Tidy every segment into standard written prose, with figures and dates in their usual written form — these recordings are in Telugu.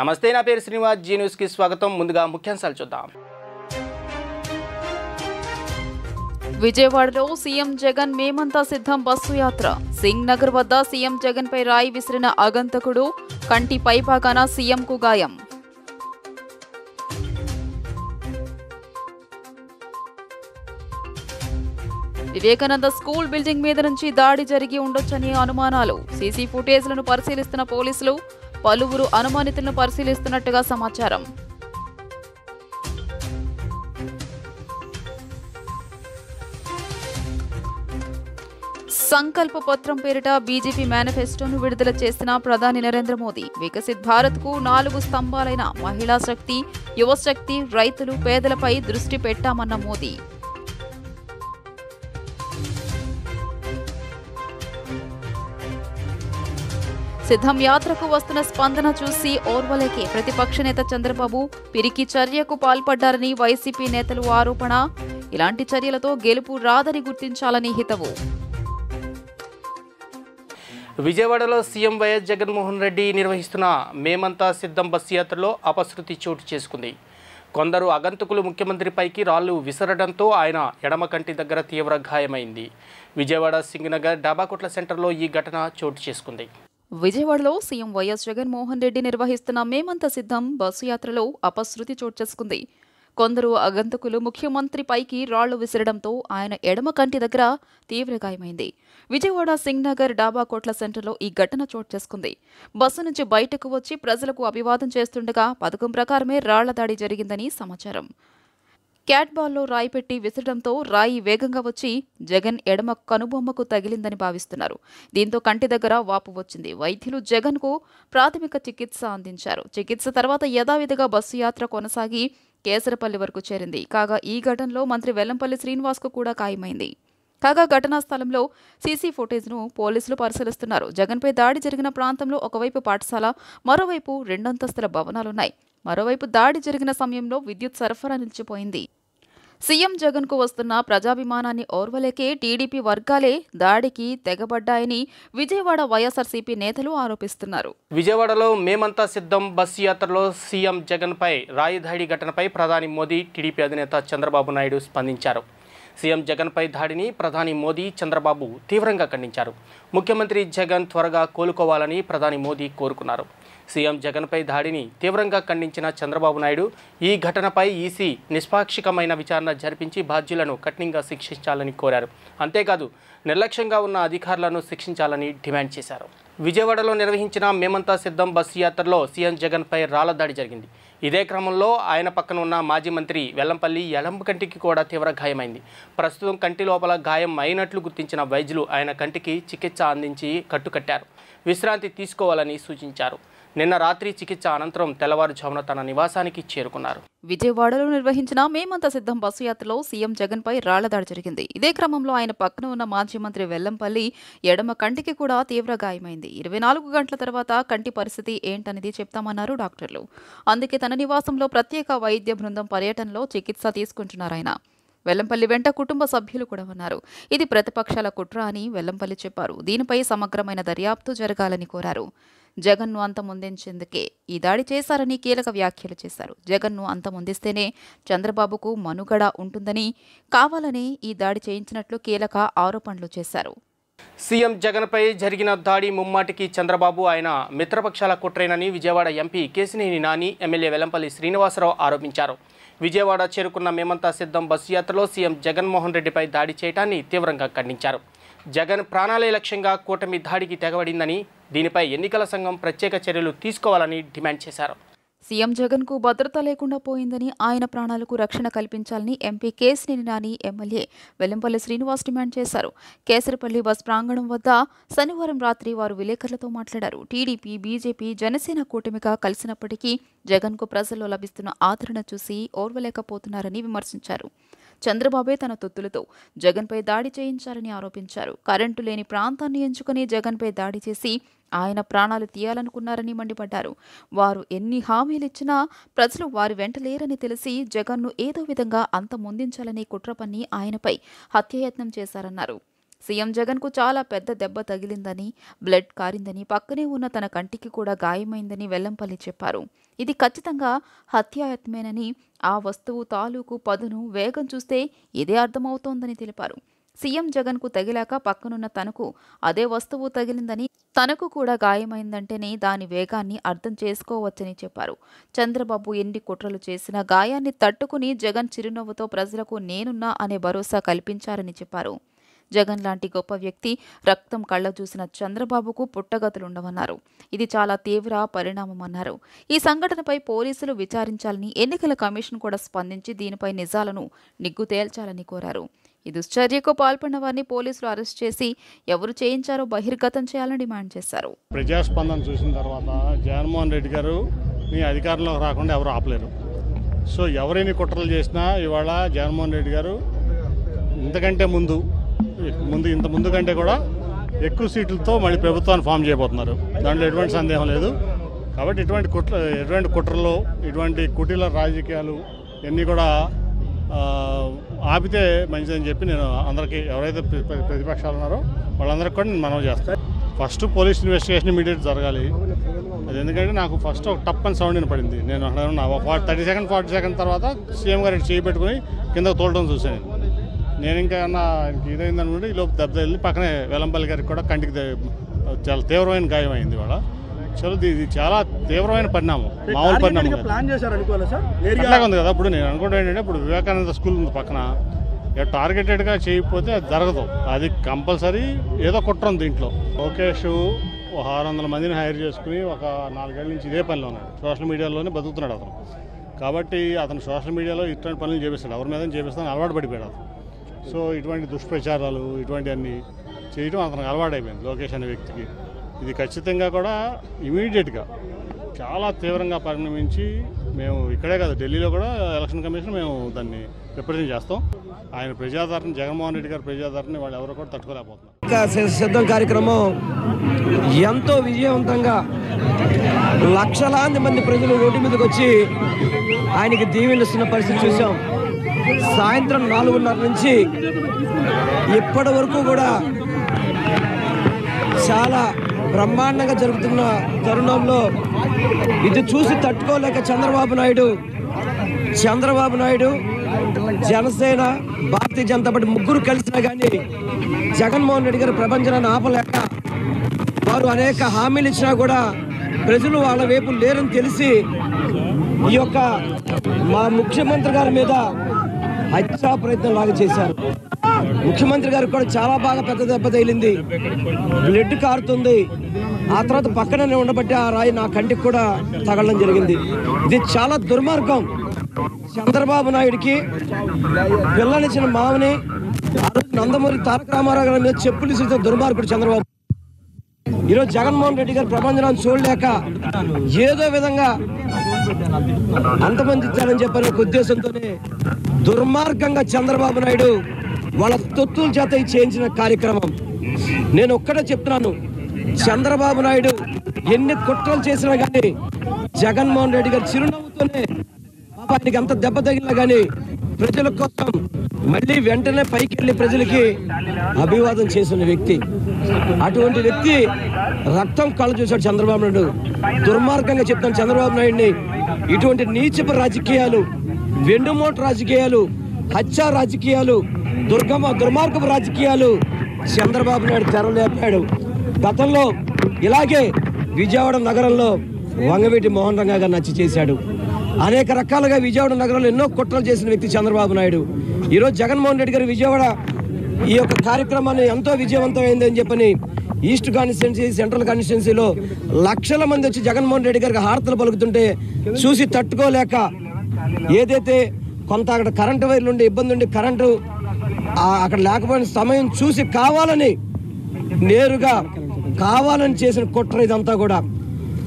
నమస్తే, నా పేరు శ్రీనివాస్. జీ న్యూస్ కి స్వాగతం. ముందుగా ముఖ్యాంశాలు చూద్దాం. విజయవాడలో సీఎం జగన్ మేమంతా సిద్ధం బస్సు యాత్ర. సింగ్ నగర్ వద్ద సీఎం జగన్ పై రాయి విసిరిన ఆగంతకుడు, కంటి పైభాగాన సీఎంకు గాయం. వివేకానంద స్కూల్ బిల్డింగ్ మీద నుంచి దాడి జరిగి ఉండొచ్చని అనుమానాలు. సీసీ ఫుటేజ్లను పరిశీలిస్తున్న పోలీసులు పలువురు అనుమానితులను పరిశీలిస్తున్నట్టుగా సమాచారం. సంకల్ప పత్రం పేరిట బీజేపీ మేనిఫెస్టోను విడుదల చేసిన ప్రధాని నరేంద్ర మోదీ. వికసిత్ భారత్కు 4 స్తంభాలైన మహిళా శక్తి, యువశక్తి, రైతులు, పేదలపై దృష్టి పెట్టామన్న మోదీ. సిద్ధం యాత్రకు వస్తున్న స్పందన చూసి ఓర్వలేకే ప్రతిపక్ష నేత చంద్రబాబు పిరికి చర్యకు పాల్పడ్డారని వైసీపీ నేతలు ఆరోపణ. ఇలాంటి చర్యలతో గెలుపు రాదని గుర్తించాలని హితవు. విజయవాడలో సీఎం వైఎస్ జగన్మోహన్ రెడ్డి నిర్వహిస్తున్న మేమంతా సిద్ధం బస్సు యాత్రలో అపశృతి చోటు చేసుకుంది. కొందరు ఆగంతకులు ముఖ్యమంత్రిపైకి రాళ్లు విసరడంతో ఆయన ఎడమ కంటి దగ్గర తీవ్ర గాయమైంది. విజయవాడ సింగనగర్ డాబాకొట్ల సెంటర్లో ఈ ఘటన చోటు చేసుకుంది. విజయవాడలో సీఎం వైఎస్ జగన్మోహన్ రెడ్డి నిర్వహిస్తున్న మేమంతా సిద్ధం బస్సు యాత్రలో అపశృతి చోటు చేసుకుంది. కొందరు ఆగంతకులు ముఖ్యమంత్రి పైకి రాళ్లు విసిరడంతో ఆయన ఎడమ కంటి దగ్గర తీవ్ర గాయమైంది. విజయవాడ సింగ్నగర్ డాబాకోట్ల సెంటర్లో ఈ ఘటన చోటు చేసుకుంది. బస్సు నుంచి బయటకు వచ్చి ప్రజలకు అభివాదం చేస్తుండగా పథకం ప్రకారమే రాళ్ల దాడి జరిగిందని సమాచారం. క్యాట్ బాల్లో రాయి పెట్టి విసరడంతో రాయి వేగంగా వచ్చి జగన్ ఎడమ కనుబొమ్మకు తగిలిందని భావిస్తున్నారు. దీంతో కంటి దగ్గర వాపు వచ్చింది. వైద్యులు జగన్కు ప్రాథమిక చికిత్స అందించారు. చికిత్స తర్వాత యథావిధిగా బస్సు యాత్ర కొనసాగి కేసరపల్లి వరకు చేరింది. కాగా ఈ ఘటనలో మంత్రి వెల్లంపల్లి శ్రీనివాస్కు కూడా గాయమైంది. కాగా ఘటనా స్థలంలో సీసీ ఫుటేజ్ను పోలీసులు పరిశీలిస్తున్నారు. జగన్పై దాడి జరిగిన ప్రాంతంలో ఒకవైపు పాఠశాల, మరోవైపు 2 అంతస్తుల భవనాలున్నాయి. మరోవైపు దాడి జరిగిన సమయంలో విద్యుత్ సరఫరా నిలిచిపోయింది. సీఎం జగన్కు వస్తున్న ప్రజాభిమానాన్ని ఓర్వలేకే టీడీపీ వర్గాలే దాడికి తెగబడ్డాయని విజయవాడ వైఎస్ఆర్సీపీ నేతలు ఆరోపిస్తున్నారు. విజయవాడలో మేమంతా సిద్ధం బస్సు యాత్రలో సీఎం జగన్పై రాయి దాడి ఘటనపై ప్రధాని మోదీ, టీడీపీ అధినేత చంద్రబాబు నాయుడు స్పందించారు. సీఎం జగన్పై దాడిని ప్రధాని మోదీ, చంద్రబాబు తీవ్రంగా ఖండించారు. ముఖ్యమంత్రి జగన్ త్వరగా కోలుకోవాలని ప్రధాని మోదీ కోరుకున్నారు. సీఎం జగన్పై దాడిని తీవ్రంగా ఖండించిన చంద్రబాబు నాయుడు ఈ ఘటనపై ఈసీ నిష్పాక్షికమైన విచారణ జరిపించి బాధ్యులను కఠినంగా శిక్షించాలని కోరారు. అంతేకాదు నిర్లక్ష్యంగా ఉన్న అధికారులను శిక్షించాలని డిమాండ్ చేశారు. విజయవాడలో నిర్వహించిన మేమంతా సిద్ధం బస్సు యాత్రలో సీఎం జగన్పై రాళ్ల దాడి జరిగింది. ఇదే క్రమంలో ఆయన పక్కన ఉన్న మాజీ మంత్రి వెల్లంపల్లి ఎడమ కంటికి కూడా తీవ్ర గాయమైంది. ప్రస్తుతం కంటి లోపల గాయం అయినట్లు గుర్తించిన వైద్యులు ఆయన కంటికి చికిత్స అందించి కట్టుకట్టారు. విశ్రాంతి తీసుకోవాలని సూచించారు. నిన్న రాత్రి చికిత్స అనంతరం తెల్లవారుజామున తన నివాసానికి చేరుకున్నారు. విజయవాడలో నిర్వహించిన మేమంతా సిద్ధం బస్సు యాత్రలో సీఎం జగన్పై రాళ్ల దాడి జరిగింది. ఇదే క్రమంలో ఆయన పక్కన ఉన్న మాజీ మంత్రి వెల్లంపల్లి ఎడమ కంటికి కూడా తీవ్ర గాయమైంది. 24 గంటల తర్వాత కంటి పరిస్థితి ఏంటనేది చెప్తామన్నారు డాక్టర్లు. అందుకే తన నివాసంలో ప్రత్యేక వైద్య బృందం పర్యటనలో చికిత్స తీసుకుంటున్నారాయన. వెల్లంపల్లి వెంట కుటుంబ సభ్యులు కూడా ఉన్నారు. ఇది ప్రతిపక్షాల కుట్ర అని వెల్లంపల్లి చెప్పారు. దీనిపై సమగ్రమైన దర్యాప్తు జరగాలని కోరారు. జగన్ను అంతమొందించేందుకే ఈ దాడి చేశారని కీలక వ్యాఖ్యలు చేశారు. జగన్ను అంతమొందిస్తేనే చంద్రబాబుకు మనుగడ ఉంటుందని, కావాలని ఈ దాడి చేయించినట్లు కీలక ఆరోపణలు చేశారు. సీఎం జగన్పై జరిగిన దాడి ముమ్మాటికి చంద్రబాబు, ఆయన మిత్రపక్షాల కుట్రేనని విజయవాడ ఎంపీ కేశినేని నాని, ఎమ్మెల్యే వెల్లంపల్లి శ్రీనివాసరావు ఆరోపించారు. విజయవాడ చేరుకున్న మేమంతా సిద్ధం బస్సు యాత్రలో సీఎం జగన్మోహన్ రెడ్డిపై దాడి చేయడాన్ని తీవ్రంగా ఖండించారు. జగన్ ప్రాణాలే లక్ష్యంగా కూటమి దాడికి తెగబడిందని, దీనిపై ఎన్నికల సంఘం ప్రత్యేక చర్యలు తీసుకోవాలని డిమాండ్ చేశారు. సీఎం జగన్కు భద్రత లేకుండా పోయిందని, ఆయన ప్రాణాలకు రక్షణ కల్పించాలని MP Kesineni Nani, MLA Vellampalli Srinivas demand చేశారు. కేసరపల్లి బస్ ప్రాంగణం వద్ద శనివారం రాత్రి వారు విలేకరులతో మాట్లాడారు. టీడీపీ, బీజేపీ, జనసేన కూటమిగా కలిసినప్పటికీ జగన్కు ప్రజల్లో లభిస్తున్న ఆదరణ చూసి ఓర్వలేకపోతున్నారని విమర్శించారు. చంద్రబాబే తన తొత్తులతో జగన్పై దాడి చేయించారని ఆరోపించారు. కరెంటు లేని ప్రాంతాన్ని ఎంచుకుని జగన్పై దాడి చేసి ఆయన ప్రాణాలు తీయాలనుకున్నారని మండిపడ్డారు. వారు ఎన్ని హామీలిచ్చినా ప్రజలు వారి వెంట లేరని తెలిసి జగన్ను ఏదో విధంగా అంతమొందించాలని కుట్ర పన్ని ఆయనపై హత్యాయత్నం చేశారన్నారు. సీఎం జగన్కు చాలా పెద్ద దెబ్బ తగిలిందని, బ్లడ్ కారిందని, పక్కనే ఉన్న తన కంటికి కూడా గాయమైందని వెల్లంపల్లి చెప్పారు. ఇది ఖచ్చితంగా హత్యాయత్మేనని, ఆ వస్తువు తాలూకు పదును, వేగం చూస్తే ఇదే అర్థమవుతోందని తెలిపారు. సీఎం జగన్కు తగిలాక పక్కనున్న తనకు అదే వస్తువు తగిలిందని, తనకు కూడా గాయమైందంటేనే దాని వేగాన్ని అర్థం చేసుకోవచ్చని చెప్పారు. చంద్రబాబు ఎన్ని కుట్రలు చేసినా గాయాన్ని తట్టుకుని జగన్ చిరునవ్వుతో ప్రజలకు నేనున్నా అనే భరోసా కల్పించారని చెప్పారు. జగన్ లాంటి గొప్ప వ్యక్తి రక్తం కళ్ళ చూసిన చంద్రబాబుకు పుట్టగతులుండవన్నారు. ఇది చాలా తీవ్ర పరిణామమన్నారు. ఈ సంఘటనపై పోలీసులు విచారించాలని, ఎన్నికల కమిషన్ కూడా స్పందించి దీనిపై నిజాలను నిగ్గు తేల్చాలని కోరారు. ఈ దుశ్చర్యకు పాల్పడిన వారిని పోలీసులు అరెస్ట్ చేసి ఎవరు చేయించారో బహిర్గతం చేయాలని డిమాండ్ చేశారు. ప్రజాస్పందన చూసిన తర్వాత జగన్మోహన్ రెడ్డి గారు అధికారంలోకి రాకుండా ఎవరు ఆపలేరు. సో ఎవరైనా కుట్రలు చేసినా ఇవాళ జగన్మోహన్ రెడ్డి గారు ఇంత ముందు కంటే కూడా ఎక్కువ సీట్లతో మళ్ళీ ప్రభుత్వాన్ని ఫామ్ చేయబోతున్నారు. దాంట్లో ఎటువంటి సందేహం లేదు. కాబట్టి ఎటువంటి కుట్రలు, ఇటువంటి కుటీల రాజకీయాలు ఇవన్నీ కూడా ఆపితే మంచిదని చెప్పి నేను అందరికీ, ఎవరైతే ప్రతిపక్షాలు ఉన్నారో వాళ్ళందరికీ కూడా నేను మనవి చేస్తాను. ఫస్ట్ పోలీస్ ఇన్వెస్టిగేషన్ ఇమీడియట్ జరగాలి. అది ఎందుకంటే నాకు ఫస్ట్ ఒక టప్ అని సౌండ్ వినపడింది. నేను అక్కడ 40 సెకండ్ తర్వాత సీఎం గారు చేయి పెట్టుకుని కిందకు తోలడం చూశాను. నేను ఇంకా ఇదైందనుకుంటే ఈ లోపు దెబ్బ తగిలి పక్కనే వెల్లంపల్లి గారికి కూడా కంటికి చాలా తీవ్రమైన గాయం అయింది. ఇవాళ ఇది చాలా తీవ్రమైన పరిణామం, మామూలు పరిణామం అట్లాగే ఉంది కదా. ఇప్పుడు నేను అనుకుంటా ఏంటంటే, ఇప్పుడు వివేకానంద స్కూల్ ఉంది పక్కన, టార్గెటెడ్గా చేయకపోతే అది జరగదు. అది కంపల్సరీ ఏదో కుట్ర ఉంది దీంట్లో. లోకేష్ 600 మందిని హైర్ చేసుకుని ఒక 4 ఏళ్ళ నుంచి ఇదే పనిలో ఉన్నాడు. సోషల్ మీడియాలోనే బతుకుతున్నాడు అతను. కాబట్టి అతను సోషల్ మీడియాలో ఇటువంటి పనులు చేపిస్తాడు, ఎవరి మీద చేపిస్తాను అలవాటు పడిపోయాడు అతను. సో ఇటువంటి దుష్ప్రచారాలు ఇటువంటివన్నీ చేయడం అతనికి అలవాటైపోయింది లోకేష్ అనే వ్యక్తికి. ఇది ఖచ్చితంగా కూడా ఇమీడియట్గా చాలా తీవ్రంగా పరిణమించి మేము ఇక్కడే కాదు, ఢిల్లీలో కూడా ఎలక్షన్ కమిషన్ మేము దాన్ని రిప్రజెంట్ చేస్తాం. ఆయన ప్రజాదరణ, జగన్మోహన్ రెడ్డి గారి ప్రజాదరణ వాళ్ళు ఎవరు కూడా తట్టుకోలేకపోతున్నారు. సిద్ధం కార్యక్రమం ఎంతో విజయవంతంగా లక్షలాది మంది ప్రజలు రోడ్డు మీదకి వచ్చి ఆయనకి దీవెనలిస్తున్న పరిస్థితి చూసాం. సాయంత్రం 4:30 నుంచి ఇప్పటి వరకు కూడా చాలా బ్రహ్మాండంగా జరుగుతున్న తరుణంలో ఇది చూసి తట్టుకోలేక చంద్రబాబు నాయుడు, జనసేన, భారతీయ జనతా పార్టీ ముగ్గురు కలిసినా కానీ జగన్మోహన్ రెడ్డి గారి ప్రపంచాన్ని ఆపలేక వారు అనేక హామీలు ఇచ్చినా కూడా ప్రజలు వాళ్ళ వైపు లేరని తెలిసి ఈ యొక్క మా ముఖ్యమంత్రి గారి మీద హత్యా ప్రయత్నం లాగా చేశారు. ముఖ్యమంత్రి గారికి కూడా చాలా బాగా పెద్ద దెబ్బ తగిలింది, బ్లడ్ కారుతుంది. ఆ తర్వాత పక్కనే ఉండబట్టి ఆ రాయి నా కంటికి కూడా తగలడం జరిగింది. ఇది చాలా దుర్మార్గం. చంద్రబాబు నాయుడికి పిల్లనిచ్చిన మామని ఆ రోజు నందమూరి తారక రామారావు గారి మీద చెప్పులు ఇస్తే దుర్మార్గుడు చంద్రబాబు. ఈరోజు జగన్మోహన్ రెడ్డి గారు ప్రపంచాన్ని చూడలేక ఏదో విధంగా అంతమందించాలని చెప్పని ఒక ఉద్దేశంతోనే దుర్మార్గంగా చంద్రబాబు నాయుడు వాళ్ళ తొత్తుల చేత చేయించిన కార్యక్రమం. నేను ఒక్కడే చెప్తున్నాను, చంద్రబాబు నాయుడు ఎన్ని కుట్రలు చేసినా కానీ జగన్మోహన్ రెడ్డి గారు చిరునవ్వుతోనే ఆయనకి అంత దెబ్బ తగిలినా కానీ ప్రజల కోసం మళ్ళీ వెంటనే పైకి వెళ్ళి ప్రజలకి అభివాదం చేసిన వ్యక్తి. అటువంటి వ్యక్తి రక్తం కళ్ళు చూశాడు చంద్రబాబు నాయుడు. దుర్మార్గంగా చెప్తాను చంద్రబాబు నాయుడిని. ఇటువంటి నీచపు రాజకీయాలు, వెండుమోటు రాజకీయాలు, హత్యా రాజకీయాలు, దుర్మార్గపు రాజకీయాలు చంద్రబాబు నాయుడు తెరలేపాడు. గతంలో ఇలాగే విజయవాడ నగరంలో వంగవీటి మోహన్ రంగా గారిని హత్య చేశాడు. అనేక రకాలుగా విజయవాడ నగరంలో ఎన్నో కుట్రలు చేసిన వ్యక్తి చంద్రబాబు నాయుడు. ఈరోజు జగన్మోహన్ రెడ్డి గారు విజయవాడ ఈ యొక్క కార్యక్రమాన్ని ఎంతో విజయవంతమైందని చెప్పని ఈస్ట్ కాన్స్టిట్యున్సీ, సెంట్రల్ కాన్స్టిట్యున్సీలో లక్షల మంది వచ్చి జగన్మోహన్ రెడ్డి గారికి హారతలు పలుకుతుంటే చూసి తట్టుకోలేక, ఏదైతే కొంత అక్కడ కరెంటు వైర్లు ఉండి ఇబ్బంది ఉండి కరెంటు అక్కడ లేకపోయిన సమయం చూసి నేరుగా కావాలని చేసిన కుట్ర ఇదంతా కూడా.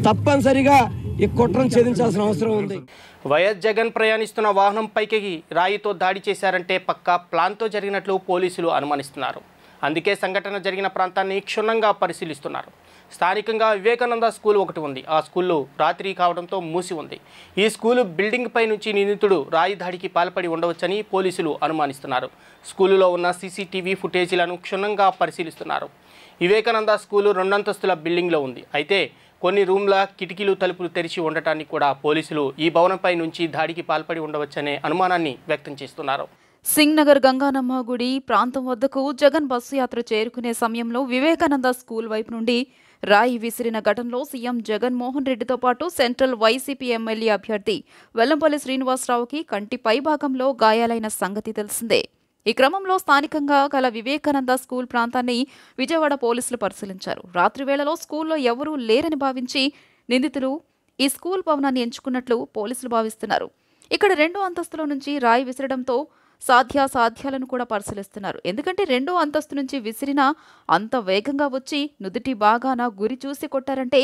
తప్పనిసరిగా ఈ కుట్రను ఛేదించాల్సిన అవసరం ఉంది. వైఎస్ జగన్ ప్రయాణిస్తున్న వాహనం పైకి రాయితో దాడి చేశారంటే పక్కా ప్లాన్తో జరిగినట్లు పోలీసులు అనుమానిస్తున్నారు. అందుకే సంఘటన జరిగిన ప్రాంతాన్ని క్షుణ్ణంగా పరిశీలిస్తున్నారు. స్థానికంగా వివేకానంద స్కూల్ ఒకటి ఉంది. ఆ స్కూల్లో రాత్రి కావడంతో మూసి ఉంది. ఈ స్కూలు బిల్డింగ్ పై నుంచి నిందితుడు రాయి దాడికి పాల్పడి ఉండవచ్చని పోలీసులు అనుమానిస్తున్నారు. స్కూలులో ఉన్న సీసీటీవీ ఫుటేజీలను క్షుణ్ణంగా పరిశీలిస్తున్నారు. వివేకానంద స్కూలు 2 అంతస్తుల బిల్డింగ్లో ఉంది. అయితే కొన్ని రూమ్ల కిటికీలు తలుపులు తెరిచి ఉండటానికి కూడా పోలీసులు ఈ భవనంపై నుంచి దాడికి పాల్పడి ఉండవచ్చనే అనుమానాన్ని వ్యక్తం చేస్తున్నారు. సింగ్ నగర్ గంగానమ్మ గుడి ప్రాంతం వద్దకు జగన్ బస్సు యాత్ర చేరుకునే సమయంలో వివేకానంద స్కూల్ వైపు నుండి రాయి విసిరిన ఘటనలో సీఎం జగన్మోహన్ రెడ్డితో పాటు సెంట్రల్ వైసీపీ ఎమ్మెల్యే అభ్యర్థి వెల్లంపల్లి శ్రీనివాసరావుకి కంటి పైభాగంలో గాయాలైన సంగతి తెలిసిందే. ఈ క్రమంలో స్థానికంగా గల వివేకానంద స్కూల్ ప్రాంతాన్ని విజయవాడ పోలీసులు పరిశీలించారు. రాత్రి వేళలో స్కూల్లో ఎవరూ లేరని భావించి నిందితులు ఈ స్కూల్ భవనాన్ని ఎంచుకున్నట్లు పోలీసులు భావిస్తున్నారు. ఇక్కడ 2వ అంతస్తులో నుంచి రాయి విసరడంతో సాధ్యాసాధ్యాలను కూడా పరిశీలిస్తున్నారు. ఎందుకంటే 2వ అంతస్తు నుంచి విసిరినా అంత వేగంగా వచ్చి నుదుటి బాగాన గురి చూసి కొట్టారంటే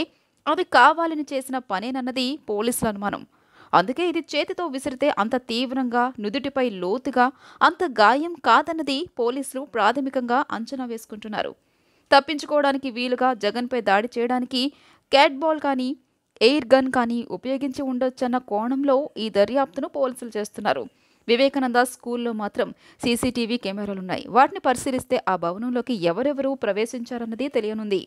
అది కావాలని చేసిన పనేనన్నది పోలీసుల అనుమానం. అందుకే ఇది చేతితో విసిరితే అంత తీవ్రంగా నుదుటిపై లోతుగా అంత గాయం కాదన్నది పోలీసులు ప్రాథమికంగా అంచనా వేసుకుంటున్నారు. తప్పించుకోవడానికి వీలుగా జగన్పై దాడి చేయడానికి క్యాట్ బాల్ కానీ ఎయిర్ గన్ కానీ ఉపయోగించి ఉండొచ్చన్న కోణంలో ఈ దర్యాప్తును పోలీసులు చేస్తున్నారు. వివేకానంద స్కూల్లో మాత్రం సీసీటీవీ కెమెరాలున్నాయి. వాటిని పరిశీలిస్తే ఆ భవనంలోకి ఎవరెవరూ ప్రవేశించారన్నది తెలియనుంది.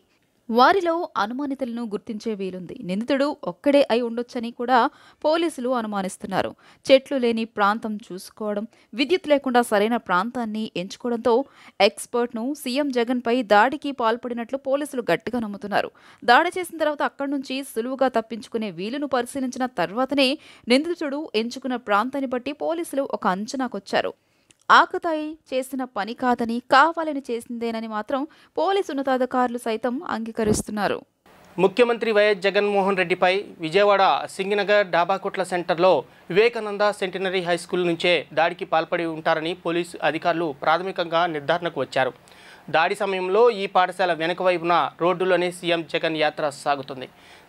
వారిలో అనుమానితులను గుర్తించే వీలుంది. నిందితుడు ఒక్కడే అయి ఉండొచ్చని కూడా పోలీసులు అనుమానిస్తున్నారు. చెట్లు లేని ప్రాంతం చూసుకోవడం, విద్యుత్ లేకుండా సరైన ప్రాంతాన్ని ఎంచుకోవడంతో ఎక్స్పర్ట్ను సీఎం జగన్పై దాడికి పాల్పడినట్లు పోలీసులు గట్టిగా నమ్ముతున్నారు. దాడి చేసిన తర్వాత అక్కడి నుంచి సులువుగా తప్పించుకునే వీలును పరిశీలించిన తర్వాతనే నిందితుడు ఎంచుకున్న ప్రాంతాన్ని బట్టి పోలీసులు ఒక అంచనాకొచ్చారు. ఆకతాయి చేసిన పని కాదని, కావాలని చేసిందేనని మాత్రం పోలీసు ఉన్నతాధికారులు సైతం అంగీకరిస్తున్నారు. ముఖ్యమంత్రి వైఎస్ జగన్మోహన్ రెడ్డిపై విజయవాడ సింగినగర్ డాబాకోట్ల సెంటర్లో వివేకానంద సెంటినరీ హైస్కూల్ నుంచే దాడికి పాల్పడి ఉంటారని పోలీసు అధికారులు ప్రాథమికంగా నిర్ధారణకు వచ్చారు. దాడి సమయంలో ఈ పాఠశాల వెనుక వైపున రోడ్డులోనే సీఎం జగన్ యాత్ర సాగుతుంది.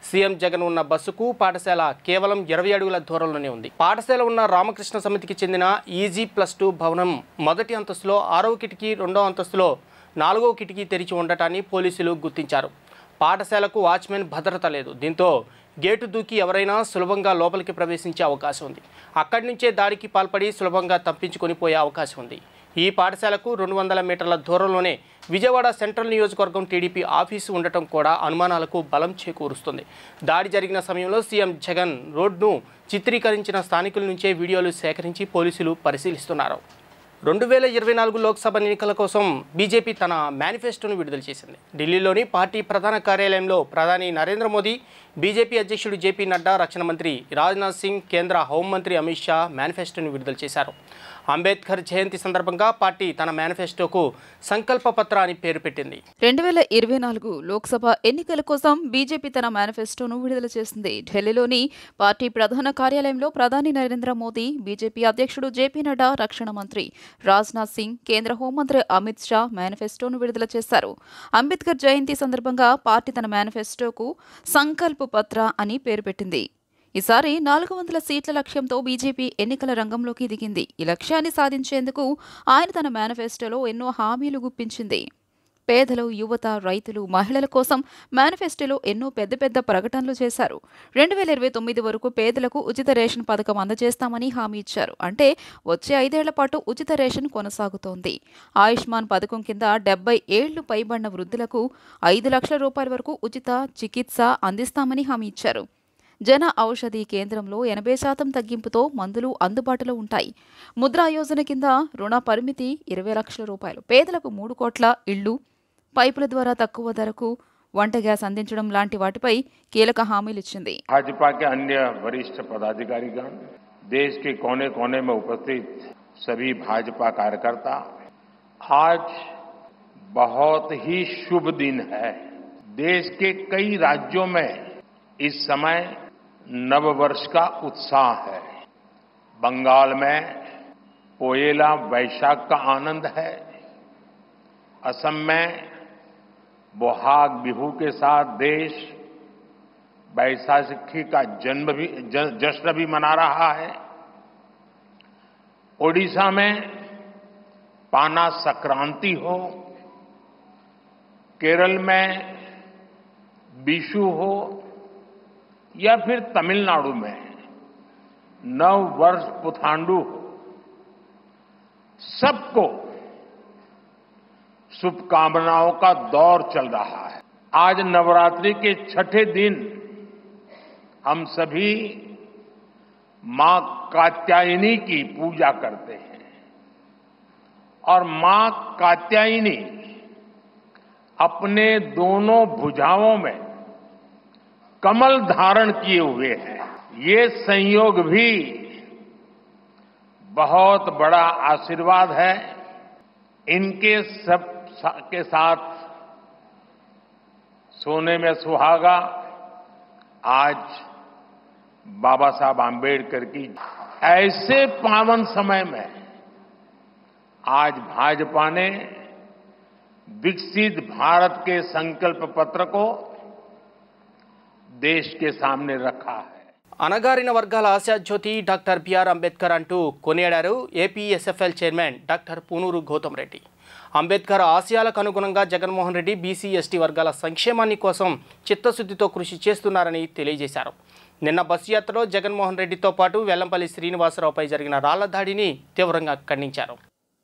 సీఎం జగన్ ఉన్న బస్సుకు పాఠశాల కేవలం 20 అడుగుల దూరంలోనే ఉంది. పాఠశాల ఉన్న రామకృష్ణ సమితికి చెందిన EG+2 భవనం మొదటి అంతస్తులో 6వ కిటికీ, 2వ అంతస్తులో 4వ కిటికీ తెరిచి ఉండటాన్ని పోలీసులు గుర్తించారు. పాఠశాలకు వాచ్మెన్ భద్రత లేదు. దీంతో గేటు దూకి ఎవరైనా సులభంగా లోపలికి ప్రవేశించే అవకాశం ఉంది. అక్కడి నుంచే దాడికి పాల్పడి సులభంగా తప్పించుకొని పోయే అవకాశం ఉంది. ఈ పాఠశాలకు 200 మీటర్ల దూరంలోనే విజయవాడ సెంట్రల్ నియోజకవర్గం టీడీపీ ఆఫీసు ఉండటం కూడా అనుమానాలకు బలం చేకూరుస్తుంది. దాడి జరిగిన సమయంలో సీఎం జగన్ రోడ్ను చిత్రీకరించిన స్థానికుల నుంచే వీడియోలు సేకరించి పోలీసులు పరిశీలిస్తున్నారు. 2024 లోక్సభ ఎన్నికల కోసం బీజేపీ తన మేనిఫెస్టోను విడుదల చేసింది. ఢిల్లీలోని పార్టీ ప్రధాన కార్యాలయంలో ప్రధాని నరేంద్ర మోదీ, బీజేపీ అధ్యక్షుడు జేపీ నడ్డా, రక్షణ మంత్రి రాజ్నాథ్ సింగ్, కేంద్ర హోంమంత్రి అమిత్ షా మేనిఫెస్టోను విడుదల చేశారు. అంబేద్కర్ జయంతి సందర్భంగా పార్టీ తన మేనిఫెస్టోకు సంకల్ప పత్ర అని పేరు పెట్టింది. 2024 లోక్సభ ఎన్నికల కోసం బీజేపీ తన మేనిఫెస్టోను విడుదల చేసింది. ఢిల్లీలోని పార్టీ ప్రధాన కార్యాలయంలో ప్రధాని నరేంద్ర మోదీ, బీజేపీ అధ్యక్షుడు జేపీ నడ్డా, రక్షణ మంత్రి రాజ్నాథ్ సింగ్, కేంద్ర హోంమంత్రి అమిత్ షా మేనిఫెస్టోను విడుదల చేశారు. అంబేద్కర్ జయంతి సందర్భంగా పార్టీ తన మేనిఫెస్టోకు సంకల్ప పత్ర అని పేరు పెట్టింది. ఈసారి 400 సీట్ల లక్ష్యంతో బీజేపీ ఎన్నికల రంగంలోకి దిగింది. ఈ లక్ష్యాన్ని సాధించేందుకు ఆయన తన మేనిఫెస్టోలో ఎన్నో హామీలు గుప్పించింది. పేదలు, యువత, రైతులు, మహిళల కోసం మేనిఫెస్టోలో ఎన్నో పెద్ద ప్రకటనలు చేశారు. 2029 వరకు పేదలకు ఉచిత రేషన్ పథకం అందజేస్తామని హామీ ఇచ్చారు. అంటే వచ్చే 5 ఏళ్ల పాటు ఉచిత రేషన్ కొనసాగుతోంది. ఆయుష్మాన్ పథకం కింద 70 ఏళ్లు పైబడిన వృద్ధులకు 5 లక్షల రూపాయల వరకు ఉచిత చికిత్స అందిస్తామని హామీ ఇచ్చారు. జన ఔషధి కేంద్రంలో 80% తగ్గింపుతో మందులు అందుబాటులో ఉంటాయి. ముద్రా యోజన కింద రుణ పరిమితి 20 లక్షల రూపాయలు. పేదలకు 3 కోట్ల ఇళ్లు, పైపుల ద్వారా తక్కువ ధరకు వంట గ్యాస్ అందించడం లాంటి వాటిపై కీలక హామీలు ఇచ్చింది. भाजपा के अन्य वरिष्ठ पदाधिकारीगण, देश के कोने कोने में उपस्थित सभी भाजपा कार्यकर्ता, आज बहुत ही शुभ दिन है. देश के कई राज्यों में इस समय नववर्ष का उत्साह है. बंगाल में पोएला वैशाख का आनंद है. असम में बोहाग बिहू के साथ देश बैसाखी का जश्न भी मना रहा है. ओडिशा में पाना संक्रांति हो केरल में विशु हो या फिर तमिलनाडु में नव वर्ष पुथांडु हो, सबको शुभकामनाओं का दौर चल रहा है। आज नवरात्रि के छठे दिन हम सभी मां कात्यायनी की पूजा करते हैं और मां कात्यायनी अपने दोनों भुजाओं में कमल धारण किए हुए हैं। ये संयोग भी बहुत बड़ा आशीर्वाद है। इनके सब के साथ सोने में सुहागा आज बाबा साहब आंबेडकर की ऐसे पावन समय में आज भाजपा ने विकसित भारत के संकल्प पत्र को देश के सामने रखा है। అనగారిన వర్గాల ఆశాజ్యోతి డాక్టర్ బిఆర్ అంబేద్కర్ అంటూ కొనియాడారు APSFL chairman doctor Punuru Gautam Reddy. Ambedkar ఆశయాలకు అనుగుణంగా జగన్మోహన్ రెడ్డి బీసీ ఎస్టీ వర్గాల సంక్షేమాన్ని కోసం చిత్తశుద్ధితో కృషి చేస్తున్నారని తెలియజేశారు. నిన్న బస్సు యాత్రలో జగన్మోహన్ రెడ్డితో పాటు వెల్లంపల్లి శ్రీనివాసరావుపై జరిగిన రాళ్ల దాడిని తీవ్రంగా ఖండించారు.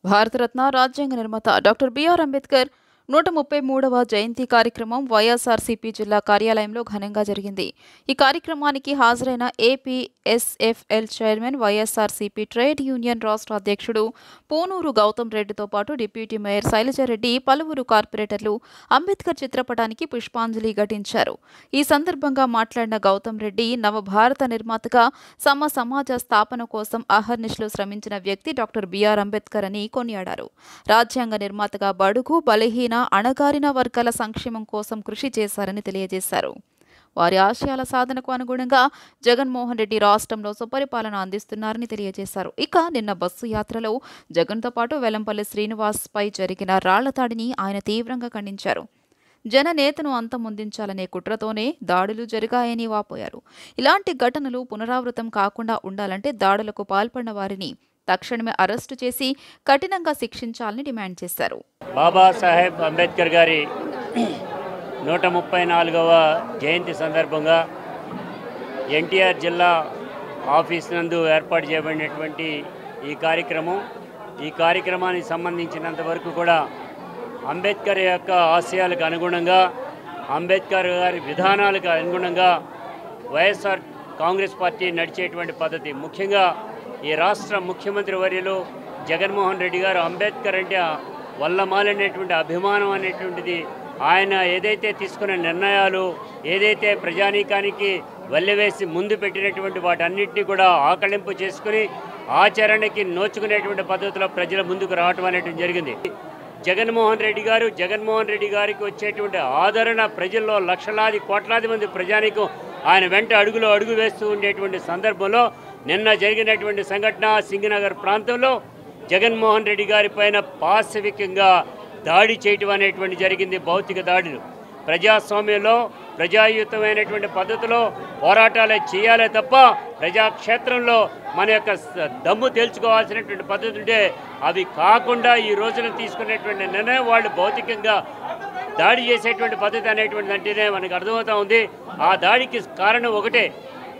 భారతరత్న రాజ్యాంగ నిర్మాత డాక్టర్ బిఆర్ అంబేద్కర్ 133వ జయంతి కార్యక్రమం వైఎస్ఆర్సీపీ జిల్లా కార్యాలయంలో ఘనంగా జరిగింది. ఈ కార్యక్రమానికి హాజరైన APSFL chairman, YSRCP trade union రాష్ట్ర అధ్యక్షుడు పూనూరు గౌతమ్ రెడ్డితో పాటు డిప్యూటీ మేయర్ శైలజారెడ్డి, పలువురు కార్పొరేటర్లు అంబేద్కర్ చిత్రపటానికి పుష్పాంజలి ఘటించారు. ఈ సందర్భంగా మాట్లాడిన గౌతమ్ రెడ్డి, నవభారత నిర్మాతగా సమాజ స్థాపన కోసం అహర్నిశలు శ్రమించిన వ్యక్తి డాక్టర్ బిఆర్ అంబేద్కర్ అని కొనియాడారు. రాజ్యాంగ నిర్మాతగా బడుగు, బలహీన, అణగారిన వర్గాల సంక్షేమం కోసం కృషి చేశారని తెలియజేశారు. వారి ఆశయాల సాధనకు అనుగుణంగా జగన్మోహన్ రెడ్డి రాష్ట్రంలో సుపరిపాలన అందిస్తున్నారని తెలియజేశారు. ఇక నిన్న బస్సు యాత్రలో జగన్తో పాటు వెల్లంపల్లి శ్రీనివాస్పై జరిగిన రాళ్ల దాడిని ఆయన తీవ్రంగా ఖండించారు. జననేతను అంతమొందించాలనే కుట్రతోనే దాడులు జరిగాయని వాపోయారు. ఇలాంటి ఘటనలు పునరావృతం కాకుండా ఉండాలంటే దాడులకు పాల్పడిన వారిని తక్షణమే అరెస్టు చేసి కఠినంగా శిక్షించాలని డిమాండ్ చేశారు. బాబాసాహెబ్ అంబేద్కర్ గారి 134వ జయంతి సందర్భంగా ఎన్టీఆర్ జిల్లా ఆఫీస్ నందు ఏర్పాటు చేయబడినటువంటి ఈ కార్యక్రమానికి సంబంధించినంత వరకు కూడా అంబేద్కర్ యొక్క ఆశయాలకు అనుగుణంగా, అంబేద్కర్ గారి విధానాలకు అనుగుణంగా వైఎస్ఆర్ కాంగ్రెస్ పార్టీ నడిచేటువంటి పద్ధతి, ముఖ్యంగా ఈ రాష్ట్ర ముఖ్యమంత్రి వర్యులు జగన్మోహన్ రెడ్డి గారు అంబేద్కర్ అంటే వల్లమాలనేటువంటి అభిమానం అనేటువంటిది, ఆయన ఏదైతే తీసుకున్న నిర్ణయాలు, ఏదైతే ప్రజానీకానికి వల్లెవేసి ముందు పెట్టినటువంటి వాటన్నిటినీ కూడా ఆకళింపు చేసుకుని ఆచరణకి నోచుకునేటువంటి పద్ధతిలో ప్రజల ముందుకు రావటం అనేటువంటి జరిగింది. జగన్మోహన్ రెడ్డి గారికి వచ్చేటువంటి ఆదరణ ప్రజల్లో లక్షలాది కోట్లాది మంది ప్రజానీకం ఆయన వెంట అడుగు వేస్తూ ఉండేటువంటి సందర్భంలో నిన్న జరిగినటువంటి సంఘటన సింగనగర్ ప్రాంతంలో జగన్మోహన్ రెడ్డి గారి పైన పాశవికంగా దాడి చేయటం అనేటువంటి జరిగింది. భౌతిక దాడులు ప్రజాస్వామ్యంలో ప్రజాయుతమైనటువంటి పద్ధతిలో పోరాటాలే చేయాలే తప్ప ప్రజాక్షేత్రంలో మన యొక్క దమ్ము తేల్చుకోవాల్సినటువంటి పద్ధతి ఉంటే అవి కాకుండా ఈ రోజున తీసుకునేటువంటి నిర్ణయం వాళ్ళు భౌతికంగా దాడి చేసేటువంటి పద్ధతి అనేటువంటిది అంటేనే మనకు అర్థమవుతా ఉంది. ఆ దాడికి కారణం ఒకటే,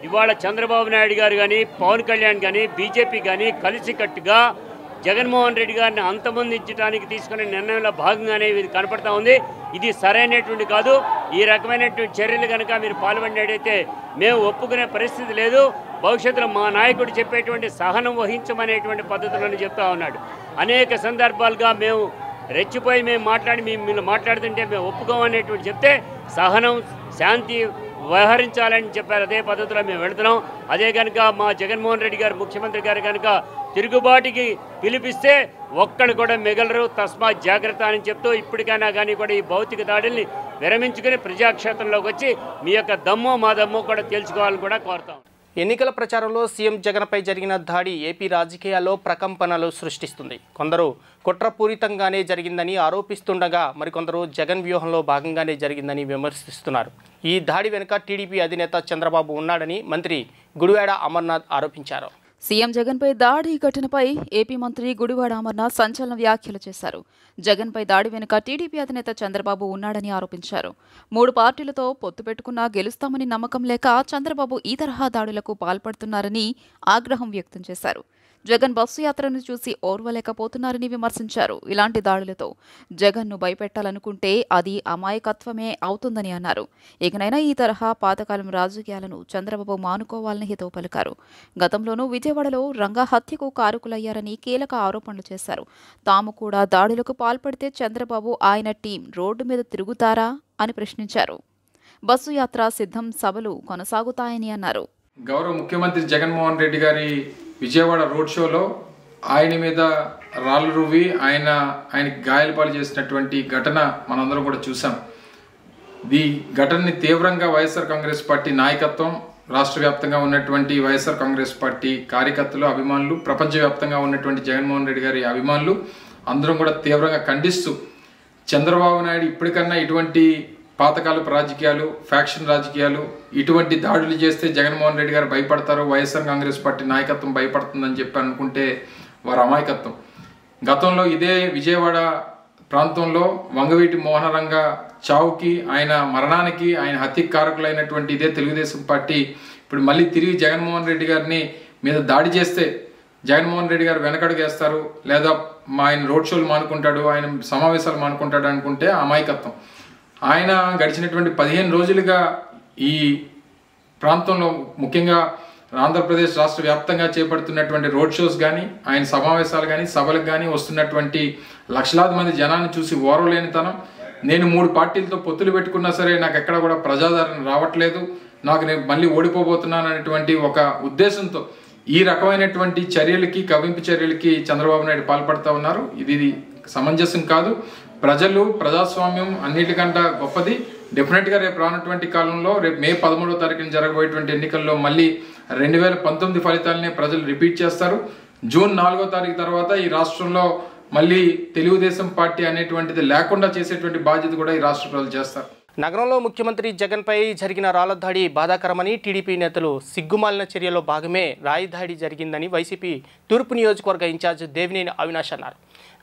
ఇవాళ చంద్రబాబు నాయుడు గారు కానీ, పవన్ కళ్యాణ్ కానీ, బీజేపీ కానీ కలిసికట్టుగా జగన్మోహన్ రెడ్డి గారిని అంతమొందించడానికి తీసుకునే నిర్ణయంలో భాగంగానే ఇది కనపడతా ఉంది. ఇది సరైనటువంటి కాదు. ఈ రకమైనటువంటి చర్యలు కనుక మీరు పాల్పడినట్టయితే మేము ఒప్పుకునే పరిస్థితి లేదు. భవిష్యత్తులో మా నాయకుడు చెప్పేటువంటి సహనం వహించమనేటువంటి పద్ధతులను చెప్తా ఉన్నాడు. అనేక సందర్భాలుగా మేము రెచ్చిపోయి మేము మాట్లాడుతుంటే మేము ఒప్పుకోమనేటువంటి చెప్తే సహనం, శాంతి వ్యవహరించాలని చెప్పారు. అదే పద్ధతిలో మేము వెళుతున్నాం. అదే కనుక మా జగన్మోహన్ రెడ్డి గారు ముఖ్యమంత్రి గారు కనుక తిరుగుబాటుకి పిలిపిస్తే ఒక్కడు కూడా మిగలరు, తస్మాత్ జాగ్రత్త అని చెప్తూ ఇప్పటికైనా కానీ కూడా ఈ భౌతిక దాడుల్ని విరమించుకుని ప్రజాక్షేత్రంలోకి వచ్చి మీ యొక్క దమ్ము మా దమ్ము కూడా తెలుసుకోవాలని కూడా కోరుతాం. ఎన్నికల ప్రచారంలో సీఎం జగన్పై జరిగిన దాడి ఏపీ రాజకీయాల్లో ప్రకంపనలు సృష్టిస్తుంది. కొందరు కుట్రపూరితంగానే జరిగిందని ఆరోపిస్తుండగా మరికొందరు జగన్ వ్యూహంలో భాగంగానే జరిగిందని విమర్శిస్తున్నారు. ఈ దాడి వెనుక టీడీపీ అధినేత చంద్రబాబు ఉన్నాడని మంత్రి గుడివాడ అమర్నాథ్ ఆరోపించారు. సీఎం జగన్పై దాడి ఘటనపై ఏపీ మంత్రి గుడివాడ అమర్నాథ్ సంచలన వ్యాఖ్యలు చేశారు. జగన్పై దాడి వెనుక టీడీపీ అధినేత చంద్రబాబు ఉన్నాడని ఆరోపించారు. 3 పార్టీలతో పొత్తు పెట్టుకున్నా గెలుస్తామని నమ్మకం లేక చంద్రబాబు ఈ తరహా దాడులకు పాల్పడుతున్నారని ఆగ్రహం వ్యక్తం చేశారు. జగన్ బస్సు యాత్రను చూసి ఓర్వలేకపోతున్నారని విమర్శించారు. ఇలాంటి దాడులతో జగన్ను భయపెట్టాలనుకుంటే అది అమాయకత్వమే అవుతుందని అన్నారు. ఇకనైనా ఈ తరహా పాతకాలం రాజకీయాలను చంద్రబాబు మానుకోవాలని హితవు పలికారు. గతంలోనూ విజయవాడలో రంగా హత్యకు కారకులయ్యారని కీలక ఆరోపణలు చేశారు. తాము కూడా దాడులకు పాల్పడితే చంద్రబాబు ఆయన టీం రోడ్డు మీద తిరుగుతారా అని ప్రశ్నించారు. బస్సు యాత్ర సిద్ధం సభలు కొనసాగుతాయని అన్నారు. గౌరవ ముఖ్యమంత్రి జగన్మోహన్ రెడ్డి గారి విజయవాడ రోడ్ షోలో ఆయన మీద రాళ్ళు రువ్వి ఆయనకి గాయాలపాలు చేసినటువంటి ఘటన మనందరం కూడా చూసాం. ఈ ఘటనని తీవ్రంగా వైఎస్ఆర్ కాంగ్రెస్ పార్టీ నాయకత్వం, రాష్ట్ర వ్యాప్తంగా ఉన్నటువంటి వైఎస్ఆర్ కాంగ్రెస్ పార్టీ కార్యకర్తలు, అభిమానులు, ప్రపంచవ్యాప్తంగా ఉన్నటువంటి జగన్మోహన్ రెడ్డి గారి అభిమానులు అందరం కూడా తీవ్రంగా ఖండిస్తూ చంద్రబాబు నాయుడు ఇప్పటికన్నా ఇటువంటి పాతకాలపు రాజకీయాలు, ఫ్యాక్షన్ రాజకీయాలు, ఇటువంటి దాడులు చేస్తే జగన్మోహన్ రెడ్డి గారు భయపడతారు, వైఎస్ఆర్ కాంగ్రెస్ పార్టీ నాయకత్వం భయపడుతుందని చెప్పి అనుకుంటే వారు అమాయకత్వం. గతంలో ఇదే విజయవాడ ప్రాంతంలో వంగవీటి మోహనరంగ చావుకి, ఆయన మరణానికి, ఆయన హత్యకు కారకులైనటువంటి ఇదే తెలుగుదేశం పార్టీ ఇప్పుడు మళ్ళీ తిరిగి జగన్మోహన్ రెడ్డి గారిని మీద దాడి చేస్తే జగన్మోహన్ రెడ్డి గారు వెనకడుగేస్తారు, లేదా ఆయన రోడ్ షోలు మానుకుంటాడు, ఆయన సమావేశాలు మానుకుంటాడు అనుకుంటే అమాయకత్వం. ఆయన గడిచినటువంటి 15 రోజులుగా ఈ ప్రాంతంలో, ముఖ్యంగా ఆంధ్రప్రదేశ్ రాష్ట్ర వ్యాప్తంగా చేపడుతున్నటువంటి రోడ్ షోస్ కానీ, ఆయన సమావేశాలు కానీ, సభలకు కానీ వస్తున్నటువంటి లక్షలాది మంది జనాన్ని చూసి ఓర్వలేనితనం, నేను 3 పార్టీలతో పొత్తులు పెట్టుకున్నా సరే నాకు ఎక్కడ కూడా ప్రజాదరణ రావట్లేదు, నేను మళ్ళీ ఓడిపోబోతున్నాను అనేటువంటి ఒక ఉద్దేశంతో ఈ రకమైనటువంటి చర్యలకి, కవ్వింపు చర్యలకి చంద్రబాబు నాయుడు పాల్పడతా ఉన్నారు. ఇది సమంజసం కాదు. ప్రజలు, ప్రజాస్వామ్యం అన్నిటికంటే గొప్పది. డెఫినెట్గా రేపు రానటువంటి కాలంలో, రేపు మే 13వ తారీఖున జరగబోయేటువంటి ఎన్నికల్లో మళ్ళీ 2019 ఫలితాలనే ప్రజలు రిపీట్ చేస్తారు. జూన్ 4వ తారీఖు తర్వాత ఈ రాష్ట్రంలో మళ్ళీ తెలుగుదేశం పార్టీ అనేటువంటిది లేకుండా చేసేటువంటి బాధ్యత కూడా ఈ రాష్ట్ర ప్రజలు చేస్తారు. నగరంలో ముఖ్యమంత్రి జగన్పై జరిగిన రాళ్ల దాడి బాధాకరమని టీడీపీ నేతలు సిగ్గుమాలిన చర్యలో భాగమే రాయి దాడి జరిగిందని వైసీపీ తూర్పు నియోజకవర్గ ఇన్ఛార్జ్ దేవినేని అవినాష్ అన్నారు.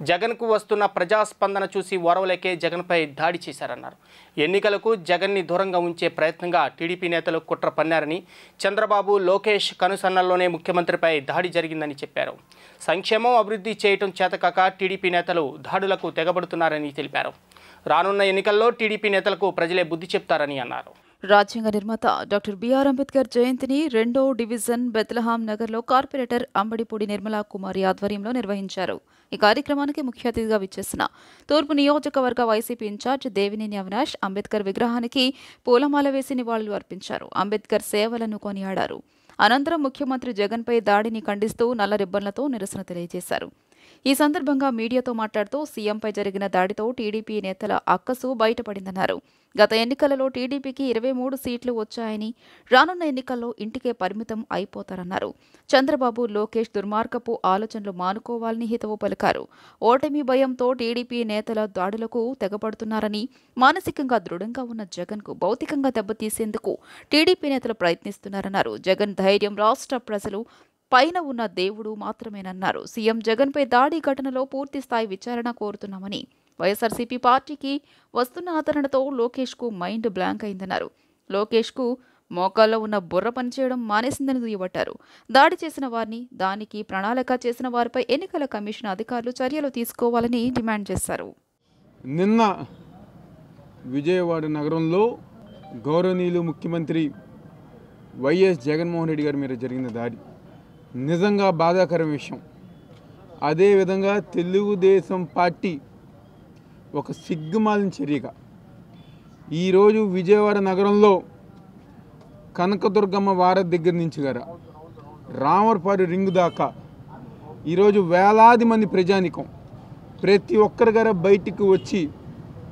జగన్కు వస్తున్న ప్రజాస్పందన చూసి ఓర్వలేకే జగన్పై దాడి చేశారన్నారు. ఎన్నికలకు జగన్ని దూరంగా ఉంచే ప్రయత్నంగా టీడీపీ నేతలు కుట్ర పన్నారని, చంద్రబాబు, లోకేష్ కనుసన్నల్లోనే ముఖ్యమంత్రిపై దాడి జరిగిందని చెప్పారు. సంక్షేమం, అభివృద్ధి చేయటం చేతకాక టీడీపీ నేతలు దాడులకు తెగబడుతున్నారని తెలిపారు. రానున్న ఎన్నికల్లో టీడీపీ నేతలకు ప్రజలే బుద్ధి చెప్తారని అన్నారు. రాజ్యాంగ నిర్మాత డాక్టర్ బిఆర్ అంబేద్కర్ జయంతిని 2వ డివిజన్ బెత్లహాం నగర్లో కార్పొరేటర్ అంబడిపూడి నిర్మలా కుమారి ఆధ్వర్యంలో నిర్వహించారు. ఈ కార్యక్రమానికి ముఖ్య అతిథిగా విచ్చేసిన తూర్పు నియోజకవర్గ వైసీపీ ఇన్ఛార్జ్ దేవినేని అవినాష్ అంబేద్కర్ విగ్రహానికి పూలమాల వేసి నివాళులు అర్పించారు. అంబేద్కర్ సేవలను కొనియాడారు. అనంతరం ముఖ్యమంత్రి జగన్పై దాడిని ఖండిస్తూ నల్ల రిబ్బన్లతో నిరసన తెలియజేశారు. ఈ సందర్భంగా మీడియాతో మాట్లాడుతూ సీఎంపై జరిగిన దాడితో టీడీపీ నేతల అక్కసు బయటపడిందన్నారు. గత ఎన్నికలలో టీడీపీకి 23 సీట్లు వచ్చాయని, రానున్న ఎన్నికల్లో ఇంటికే పరిమితం అయిపోతారన్నారు. చంద్రబాబు, లోకేష్ దుర్మార్గపు ఆలోచనలు మానుకోవాలని హితవు పలికారు. ఓటమి భయంతో టీడీపీ నేతల దాడులకు తెగపడుతున్నారని, మానసికంగా దృఢంగా ఉన్న జగన్కు భౌతికంగా దెబ్బతీసేందుకు టీడీపీ నేతలు ప్రయత్నిస్తున్నారన్నారు. జగన్ ధైర్యం రాష్ట్ర ప్రజలు పైన ఉన్న దేవుడు మాత్రమేనన్నారు. సీఎం జగన్పై దాడి ఘటనలో పూర్తి స్థాయి విచారణ కోరుతున్నామని, వైఎస్ఆర్సీపీ పార్టీకి వస్తున్న ఆదరణతో లోకేష్కు మైండ్ బ్లాంక్ అయిందన్నారు. లోకేష్కు మోకాల్లో ఉన్న బుర్ర పనిచేయడం మానేసిందని దుయ్యబట్టారు. దాడి చేసిన వారిని, దానికి ప్రణాళిక చేసిన వారిపై ఎన్నికల కమిషన్ అధికారులు చర్యలు తీసుకోవాలని డిమాండ్ చేశారు. నిన్న విజయవాడ నగరంలో గౌరవనీయులు ముఖ్యమంత్రి వైఎస్ జగన్మోహన్ రెడ్డి గారి మీద జరిగిన దాడి నిజంగా బాధాకరం విషయం. అదేవిధంగా తెలుగుదేశం పార్టీ ఒక సిగ్గుమాలిన చర్యగా ఈరోజు విజయవాడ నగరంలో కనకదుర్గమ్మ వారధి దగ్గర నుంచి గారా రామర్పాడు రింగు దాకా ఈరోజు వేలాది మంది ప్రజానికం ప్రతి ఒక్కరి గారా బయటికి వచ్చి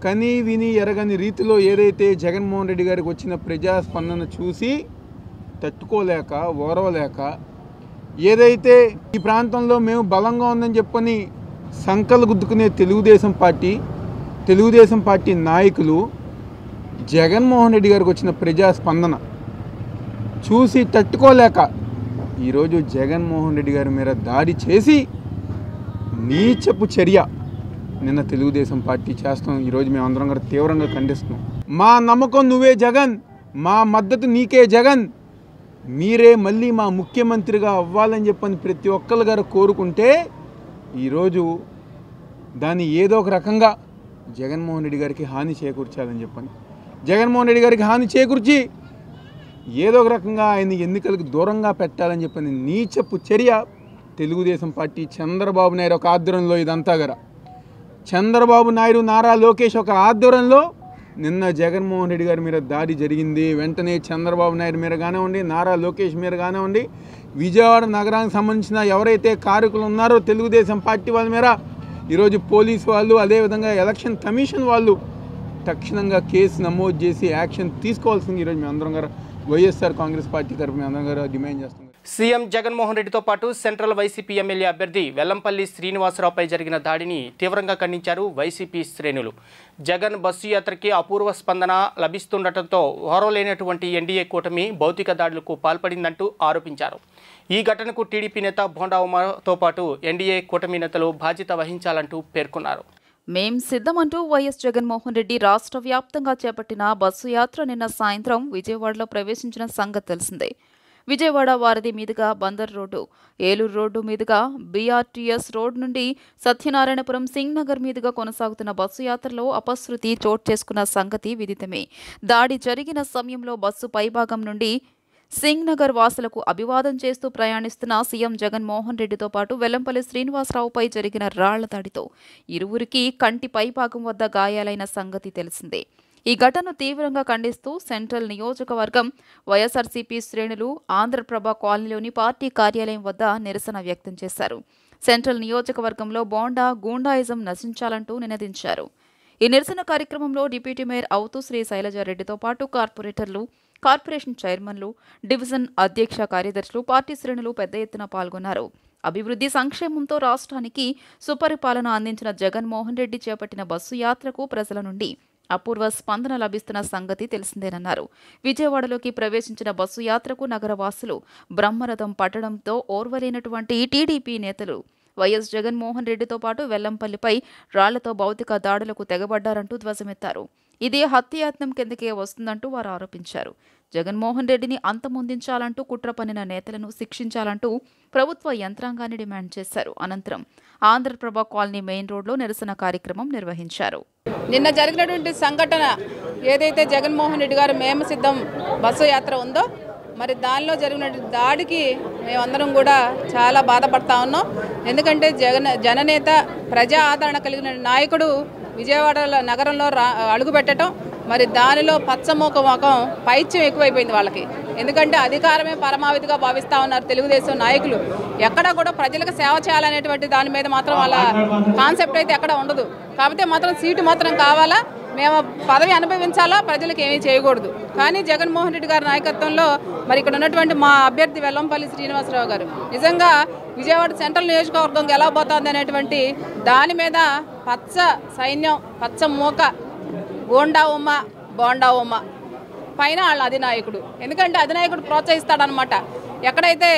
కనీ విని ఎరగని రీతిలో ఏదైతే జగన్మోహన్ రెడ్డి గారికి వచ్చిన ప్రజాస్పందన చూసి తట్టుకోలేక, ఓరవలేక, ఏదైతే ఈ ప్రాంతంలో మేము బలంగా ఉందని చెప్పని సంకలు గుద్దుకునే తెలుగుదేశం పార్టీ నాయకులు జగన్మోహన్ రెడ్డి గారికి వచ్చిన ప్రజాస్పందన చూసి తట్టుకోలేక ఈరోజు జగన్మోహన్ రెడ్డి గారి మీద దాడి చేసి నీచపు చర్య నిన్న తెలుగుదేశం పార్టీ చేస్తాం. ఈరోజు మేమందరం కూడా తీవ్రంగా ఖండిస్తున్నాం. మా నమ్మకం నువ్వే జగన్, మా మద్దతు నీకే జగన్, మీరే మళ్ళీ మా ముఖ్యమంత్రిగా అవ్వాలని చెప్పని ప్రతి ఒక్కరు గారు కోరుకుంటే ఈరోజు దాన్ని ఏదో ఒక రకంగా జగన్మోహన్ రెడ్డి గారికి హాని చేకూర్చాలని చెప్పని జగన్మోహన్ రెడ్డి గారికి హాని చేకూర్చి ఏదో ఒక రకంగా ఆయన ఎన్నికలకు దూరంగా పెట్టాలని చెప్పని నీచపు చర్య తెలుగుదేశం పార్టీ చంద్రబాబు నాయుడు ఒక ఆధ్వర్యంలో ఇదంతా గర చంద్రబాబు నాయుడు నారా లోకేష్ ఒక ఆధ్వర్యంలో నిన్న జగన్మోహన్ రెడ్డి గారి మీద దాడి జరిగింది. వెంటనే చంద్రబాబు నాయుడు మీద కానివ్వండి, నారా లోకేష్ మీద కానివ్వండి, విజయవాడ నగరానికి సంబంధించిన ఎవరైతే కారకులు ఉన్నారో తెలుగుదేశం పార్టీ వాళ్ళ మీద ఈరోజు పోలీసు వాళ్ళు, అదేవిధంగా ఎలక్షన్ కమిషన్ వాళ్ళు తక్షణంగా కేసు నమోదు చేసి యాక్షన్ తీసుకోవాల్సింది ఈరోజు మేమందరం గారు వైఎస్ఆర్ కాంగ్రెస్ పార్టీ తరఫున అందరం గారు డిమాండ్ చేస్తున్నాం. సీఎం జగన్మోహన్ రెడ్డితో పాటు సెంట్రల్ వైసీపీ ఎమ్మెల్యే అభ్యర్థి వెల్లంపల్లి శ్రీనివాసరావుపై జరిగిన దాడిని తీవ్రంగా ఖండించారు వైసీపీ శ్రేణులు. జగన్ బస్సు యాత్రకి అపూర్వ స్పందన లభిస్తుండటంతో ఓరలేనటువంటి ఎన్డీఏ కూటమి భౌతిక దాడులకు పాల్పడిందంటూ ఆరోపించారు. ఈ ఘటనకు టీడీపీ నేత బోండా ఉమాతో పాటు ఎన్డీఏ కూటమి నేతలు బాధ్యత వహించాలంటూ పేర్కొన్నారు. మేం సిద్ధమంటూ వైఎస్ జగన్మోహన్ రెడ్డి రాష్ట్ర వ్యాప్తంగా చేపట్టిన బస్సు యాత్ర నిన్న సాయంత్రం విజయవాడలో ప్రవేశించిన సంగతి తెలిసిందే. విజయవాడ వారధి మీదుగా బందర్ రోడ్డు, ఏలూరు రోడ్డు మీదుగా బీఆర్టీఎస్ రోడ్ నుండి సత్యనారాయణపురం సింగ్ నగర్ మీదుగా కొనసాగుతున్న బస్సు యాత్రలో అపశృతి చోటు చేసుకున్న సంగతి విదితమే. దాడి జరిగిన సమయంలో బస్సు పైభాగం నుండి సింగ్ నగర్ వాసులకు అభివాదం చేస్తూ ప్రయాణిస్తున్న సీఎం జగన్మోహన్ రెడ్డితో పాటు వెల్లంపల్లి శ్రీనివాసరావుపై జరిగిన రాళ్ల దాడితో ఇరువురికి కంటి పైభాగం వద్ద గాయాలైన సంగతి తెలిసిందే. ఈ ఘటనను తీవ్రంగా ఖండిస్తూ సెంట్రల్ నియోజకవర్గం వైఎస్ఆర్సీపీ శ్రేణులు ఆంధ్రప్రభ కాలనీలోని పార్టీ కార్యాలయం వద్ద నిరసన వ్యక్తం చేశారు. సెంట్రల్ నియోజకవర్గంలో బోండా గూండాయిజం నశించాలంటూ నినదించారు. ఈ నిరసన కార్యక్రమంలో డిప్యూటీ మేయర్ అవుతూ శ్రీ శైలజారెడ్డితో పాటు కార్పొరేటర్లు, కార్పొరేషన్ చైర్మన్లు, డివిజన్ అధ్యక్ష కార్యదర్శులు, పార్టీ శ్రేణులు పెద్ద ఎత్తున పాల్గొన్నారు. అభివృద్ధి సంక్షేమంతో రాష్ట్రానికి సుపరిపాలన అందించిన జగన్మోహన్ రెడ్డి చేపట్టిన బస్సు యాత్రకు ప్రజల నుండి అపూర్వ స్పందన లభిస్తున్న సంగతి తెలిసిందేనన్నారు. విజయవాడలోకి ప్రవేశించిన బస్సు యాత్రకు నగరవాసులు బ్రహ్మరథం పట్టడంతో ఓర్వలేనటువంటి టీడీపీ నేతలు వైఎస్ జగన్మోహన్ రెడ్డితో పాటు వెల్లంపల్లిపై రాళ్లతో భౌతిక దాడులకు తెగబడ్డారంటూ ధ్వజమెత్తారు. ఇదే హత్యాయత్నం కిందకే వస్తుందంటూ వారు ఆరోపించారు. జగన్మోహన్ రెడ్డిని అంతమొందించాలంటూ కుట్ర పన్నిన నేతలను శిక్షించాలంటూ ప్రభుత్వ యంత్రాంగాన్ని డిమాండ్ చేశారు. అనంతరం ఆంధ్రప్రభ కాలనీ మెయిన్ రోడ్లో నిరసన కార్యక్రమం నిర్వహించారు. నిన్న జరిగినటువంటి సంఘటన ఏదైతే జగన్మోహన్ రెడ్డి గారు మేము సిద్ధం బస్సు యాత్ర ఉందో, మరి దానిలో జరిగిన దాడికి మేమందరం కూడా చాలా బాధపడతా ఉన్నాం. ఎందుకంటే జననేత, ప్రజా ఆదరణ కలిగిన నాయకుడు విజయవాడ నగరంలో అడుగుపెట్టడం, మరి దానిలో పచ్చమూక ముఖం పైత్యం ఎక్కువైపోయింది వాళ్ళకి. ఎందుకంటే అధికారమే పరమావధిగా భావిస్తూ ఉన్నారు తెలుగుదేశం నాయకులు. ఎక్కడ కూడా ప్రజలకు సేవ చేయాలనేటువంటి దాని మీద మాత్రం వాళ్ళ కాన్సెప్ట్ అయితే ఎక్కడ ఉండదు. కాకపోతే మాత్రం సీటు మాత్రం కావాలా, మేము పదవి అనుభవించాలా, ప్రజలకు ఏమీ చేయకూడదు. కానీ జగన్మోహన్ రెడ్డి గారి నాయకత్వంలో మరి ఇక్కడ ఉన్నటువంటి మా అభ్యర్థి వెల్లంపల్లి శ్రీనివాసరావు గారు నిజంగా విజయవాడ సెంట్రల్ నియోజకవర్గంకి ఎలా పోతుంది అనేటువంటి దాని మీద పచ్చ సైన్యం, పచ్చ మూక, గోండా ఉమ్మ, బోండా ఉమ్మ పైన వాళ్ళ అధినాయకుడు. ఎందుకంటే అధినాయకుడు ప్రోత్సహిస్తాడనమాట ఎక్కడైతే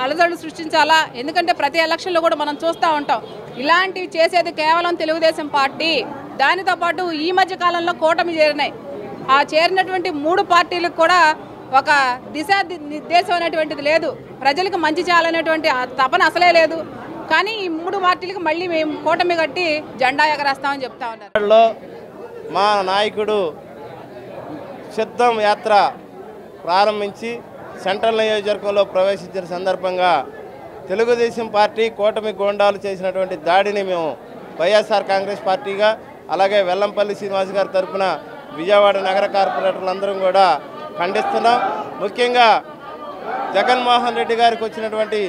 అలజడులు సృష్టించాలా. ఎందుకంటే ప్రతి ఎలక్షన్లో కూడా మనం చూస్తూ ఉంటాం ఇలాంటివి చేసేది కేవలం తెలుగుదేశం పార్టీ. దానితో పాటు ఈ మధ్య కాలంలో కూటమి చేరినాయి. ఆ చేరినటువంటి 3 పార్టీలకు కూడా ఒక దిశా నిర్దేశం అనేటువంటిది లేదు. ప్రజలకు మంచి చేయాలనేటువంటి తపన అసలే లేదు. కానీ ఈ 3 పార్టీలకు మళ్ళీ మేము కూటమి కట్టి జెండా ఎగరేస్తామని చెప్తా ఉన్నారు. మా నాయకుడు సిద్ధం యాత్ర ప్రారంభించి సెంట్రల్ నియోజకవర్గంలో ప్రవేశించిన సందర్భంగా తెలుగుదేశం పార్టీ కూటమి గోండాలు చేసినటువంటి దాడిని మేము వైఎస్ఆర్ కాంగ్రెస్ పార్టీగా, అలాగే వెల్లంపల్లి శ్రీనివాస్ గారి తరఫున విజయవాడ నగర కార్పొరేటర్లందరం కూడా ఖండిస్తున్నాం. ముఖ్యంగా జగన్మోహన్ రెడ్డి గారికి వచ్చినటువంటి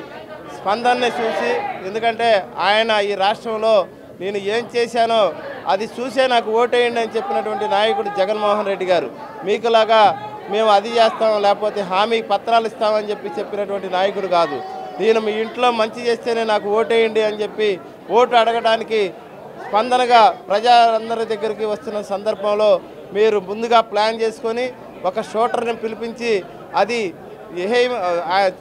స్పందనని చూసి, ఎందుకంటే ఆయన ఈ రాష్ట్రంలో నేను ఏం చేశానో అది చూసే నాకు ఓటేయండి అని చెప్పినటువంటి నాయకుడు జగన్మోహన్ రెడ్డి గారు. మీకులాగా మేము అది చేస్తాం లేకపోతే హామీ పత్రాలు ఇస్తామని చెప్పినటువంటి నాయకుడు కాదు. నేను మీ ఇంట్లో మంచి చేస్తేనే నాకు ఓటేయండి అని చెప్పి ఓటు అడగడానికి స్పందనగా ప్రజలందరి దగ్గరికి వస్తున్న సందర్భంలో మీరు ముందుగా ప్లాన్ చేసుకొని ఒక షూటర్ని పిలిపించి అది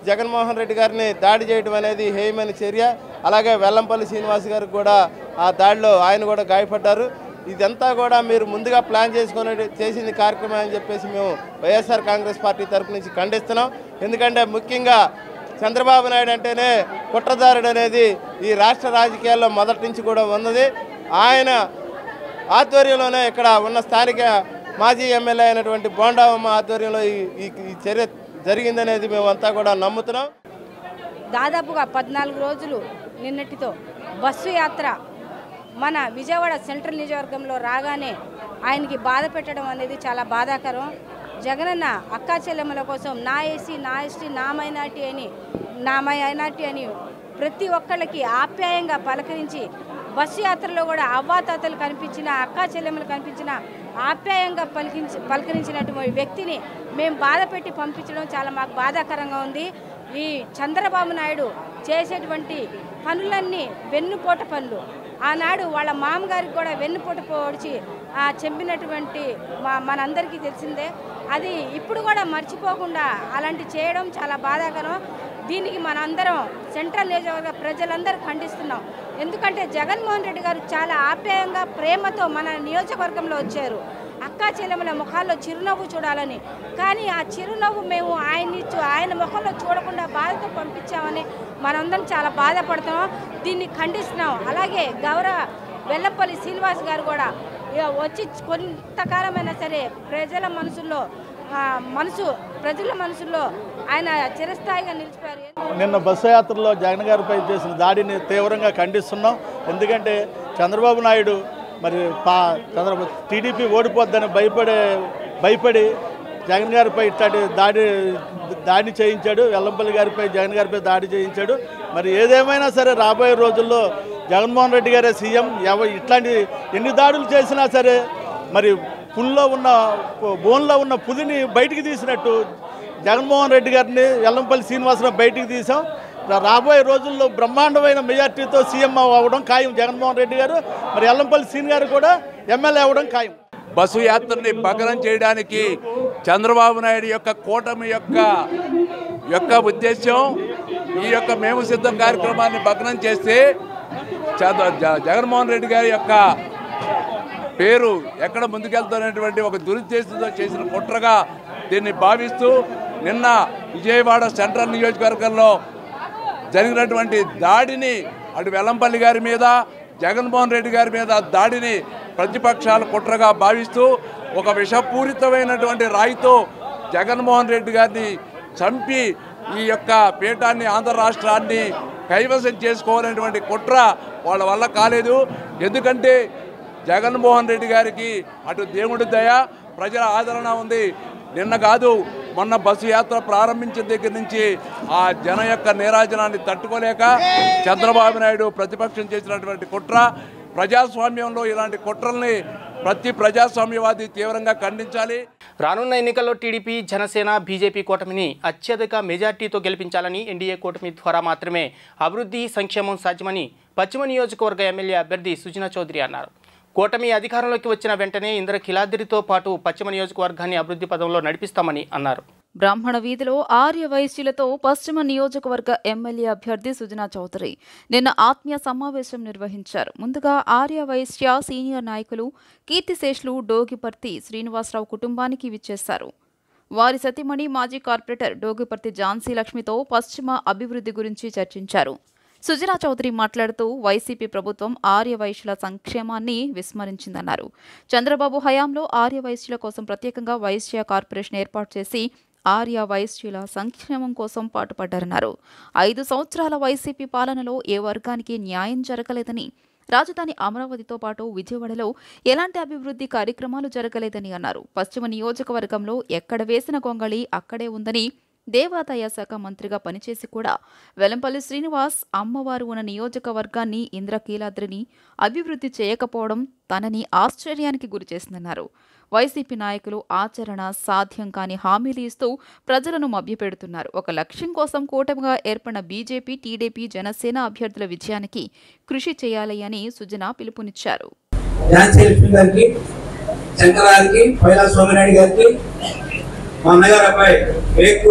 జగన్మోహన్ రెడ్డి గారిని దాడి చేయడం అనేది హేయమైన చర్య. అలాగే వెల్లంపల్లి శ్రీనివాస్ గారికి కూడా ఆ దాడిలో ఆయన కూడా గాయపడ్డారు. ఇదంతా కూడా మీరు ముందుగా ప్లాన్ చేసింది కార్యక్రమం అని చెప్పేసి మేము వైఎస్ఆర్ కాంగ్రెస్ పార్టీ తరఫు నుంచి ఖండిస్తున్నాం. ఎందుకంటే ముఖ్యంగా చంద్రబాబు నాయుడు అంటేనే కుట్రదారుడు అనేది ఈ రాష్ట్ర రాజకీయాల్లో మొదటి నుంచి కూడా ఉన్నది. ఆయన ఆధ్వర్యంలోనే ఇక్కడ ఉన్న స్థానిక మాజీ ఎమ్మెల్యే అయినటువంటి బోండావమ్మ ఆధ్వర్యంలో ఈ చర్య జరిగిందనేది మేమంతా కూడా నమ్ముతున్నాం. దాదాపుగా 14 రోజులు నిన్నటితో బస్సు యాత్ర మన విజయవాడ సెంట్రల్ నియోజకవర్గంలో రాగానే ఆయనకి బాధ పెట్టడం అనేది చాలా బాధాకరం. జగనన్న అక్కా చెల్లెమ్మల కోసం నా ఎస్సీ, నా ఎస్టీ, నా మైనార్టీ అని ప్రతి ఒక్కళ్ళకి ఆప్యాయంగా పలకరించి బస్సు యాత్రలో కూడా అవ్వాతాతలు కనిపించిన, అక్కా చెల్లెమ్మలు కనిపించిన ఆప్యాయంగా పలకరించినటువంటి వ్యక్తిని మేము బాధ పెట్టి పంపించడం చాలా మాకు బాధాకరంగా ఉంది. ఈ చంద్రబాబు నాయుడు చేసేటువంటి పనులన్నీ వెన్నుపోట పనులు. ఆనాడు వాళ్ళ మామగారికి కూడా వెన్నుపోటు పొడిచి చంపినటువంటి మనందరికీ తెలిసిందే. అది ఇప్పుడు కూడా మర్చిపోకుండా అలాంటి చేయడం చాలా బాధాకరం. దీనికి మనందరం సెంట్రల్ నియోజకవర్గ ప్రజలందరూ ఖండిస్తున్నాం. ఎందుకంటే జగన్మోహన్ రెడ్డి గారు చాలా ఆప్యాయంగా ప్రేమతో మన నియోజకవర్గంలో వచ్చారు. అక్కా చెల్లెమ్మల ముఖాల్లో చిరునవ్వు చూడాలని, కానీ ఆ చిరునవ్వు మేము ఆయన ముఖంలో చూడకుండా బాధతో పంపించామని మనందరం చాలా బాధపడుతున్నాం. దీన్ని ఖండిస్తున్నాం. అలాగే గౌరవ వెల్లంపల్లి శ్రీనివాస్ గారు కూడా వచ్చి కొంతకాలమైనా సరే ప్రజల మనసుల్లో ఆయన చిరస్థాయిగా నిలిచిపోయారు. నిన్న బస్సు యాత్రలో జగన్ గారిపై చేసిన దాడిని తీవ్రంగా ఖండిస్తున్నాం. ఎందుకంటే చంద్రబాబు నాయుడు మరి టీడీపీ ఓడిపోద్దని భయపడి జగన్ గారిపై ఇట్లాంటి దాడి చేయించాడు. వెల్లంపల్లి గారిపై జగన్ గారిపై దాడి చేయించాడు. మరి ఏదేమైనా సరే రాబోయే రోజుల్లో జగన్మోహన్ రెడ్డి గారే సీఎం. ఇట్లాంటి ఎన్ని దాడులు చేసినా సరే మరి బోన్లో ఉన్న పులిని బయటికి తీసినట్టు జగన్మోహన్ రెడ్డి గారిని, వెల్లంపల్లి శ్రీనివాసరావు బయటికి తీసాం. రాబోయే రోజుల్లో బ్రహ్మాండమైన మెజార్టీతో సీఎం అవ్వడం ఖాయం జగన్మోహన్ రెడ్డి గారు. మరి వెల్లంపల్లి శ్రీని గారు కూడా ఎమ్మెల్యే అవ్వడం ఖాయం. బస్సు యాత్రని భగ్నం చేయడానికి చంద్రబాబు నాయుడు యొక్క కూటమి యొక్క ఉద్దేశం ఈ యొక్క మేము సిద్ధం కార్యక్రమాన్ని భగ్నం చేస్తే జగన్మోహన్ రెడ్డి గారి యొక్క పేరు ఎక్కడ ముందుకెళ్తున్నటువంటి ఒక దురుద్దేశంతో చేసిన కుట్రగా దీన్ని భావిస్తూ నిన్న విజయవాడ సెంట్రల్ నియోజకవర్గంలో జరిగినటువంటి దాడిని అటు వెల్లంపల్లి గారి మీద, జగన్మోహన్ రెడ్డి గారి మీద దాడిని ప్రతిపక్షాల కుట్రగా భావిస్తూ ఒక విషపూరితమైనటువంటి రాయితో జగన్మోహన్ రెడ్డి గారిని చంపి ఈ యొక్క పీఠాన్ని, ఆంధ్ర రాష్ట్రాన్ని కైవసం చేసుకోవాలనేటువంటి కుట్ర వాళ్ళ వల్ల కాలేదు. ఎందుకంటే జగన్మోహన్ రెడ్డి గారికి అటు దేవుడి దయ, ప్రజల ఆదరణ ఉంది. నిన్న కాదు మొన్న బస్సు యాత్ర ప్రారంభించిన దగ్గర నుంచి ఆ జన యొక్క నీరాజనాన్ని తట్టుకోలేక చంద్రబాబు నాయుడు ప్రతిపక్షం చేసినటువంటి కుట్ర. ప్రజాస్వామ్యంలో ఇలాంటి కుట్రల్ని ప్రతి ప్రజాస్వామ్యవాది తీవ్రంగా ఖండించాలి. రానున్న ఎన్నికల్లో టీడీపీ, జనసేన, బీజేపీ కూటమిని అత్యధిక మెజార్టీతో గెలిపించాలని, ఎన్డీఏ కూటమి ద్వారా మాత్రమే అభివృద్ధి, సంక్షేమం సాధ్యమని పశ్చిమ నియోజకవర్గ ఎమ్మెల్యే అభ్యర్థి సుజనా చౌదరి అన్నారు. కూటమి అధికారంలోకి వచ్చిన వెంటనే ఇంద్రకీలాద్రితో పాటు పశ్చిమ నియోజకవర్గాన్ని అభివృద్ధి పదంలో నడిపిస్తామని అన్నారు. బ్రాహ్మణ వీధిలో ఆర్య వైశ్యులతో పశ్చిమ నియోజకవర్గ ఎమ్మెల్యే అభ్యర్థి సుజనా చౌదరి నిన్న ఆత్మీయ సమావేశం నిర్వహించారు. ముందుగా ఆర్య వైశ్య సీనియర్ నాయకులు కీర్తిశేషులు డోగిపర్తి శ్రీనివాసరావు కుటుంబానికి విచ్చేశారు. వారి సతీమణి మాజీ కార్పొరేటర్ డోగిపర్తి ఝాన్సీ లక్ష్మితో పశ్చిమ అభివృద్ధి గురించి చర్చించారు. సుజనా చౌదరి మాట్లాడుతూ వైసీపీ ప్రభుత్వం ఆర్య వైశ్యుల సంక్షేమాన్ని విస్మరించిందన్నారు. చంద్రబాబు హయాంలో ఆర్య వైశ్యుల కోసం ప్రత్యేకంగా వైశ్య కార్పొరేషన్ ఏర్పాటు చేసి ఆర్య వైశ్యుల సంక్షేమం కోసం పాటుపడ్డారన్నారు. 5 సంవత్సరాల వైసీపీ పాలనలో ఏ వర్గానికి న్యాయం జరగలేదని, రాజధాని అమరావతితో పాటు విజయవాడలో ఎలాంటి అభివృద్ధి కార్యక్రమాలు జరగలేదని అన్నారు. పశ్చిమ నియోజకవర్గంలో ఎక్కడ వేసిన గొంగళి అక్కడే ఉందని, దేవాదాయ శాఖ మంత్రిగా పనిచేసి కూడా వెల్లంపల్లి శ్రీనివాస్ అమ్మవారు ఉన్న నియోజకవర్గాన్ని, ఇంద్రకీలాద్రిని అభివృద్ధి చేయకపోవడం తనని ఆశ్చర్యానికి గురిచేసిందన్నారు. వైసీపీ నాయకులు ఆచరణ సాధ్యం కాని హామీలు ఇస్తూ ప్రజలను మభ్యపెడుతున్నారు. ఒక లక్ష్యం కోసం కూటమిగా ఏర్పడిన బీజేపీ, టీడీపీ, జనసేన అభ్యర్థుల విజయానికి కృషి చేయాలి అని సుజనా పిలుపునిచ్చారు. మా అన్నగారు అబ్బాయి రేపు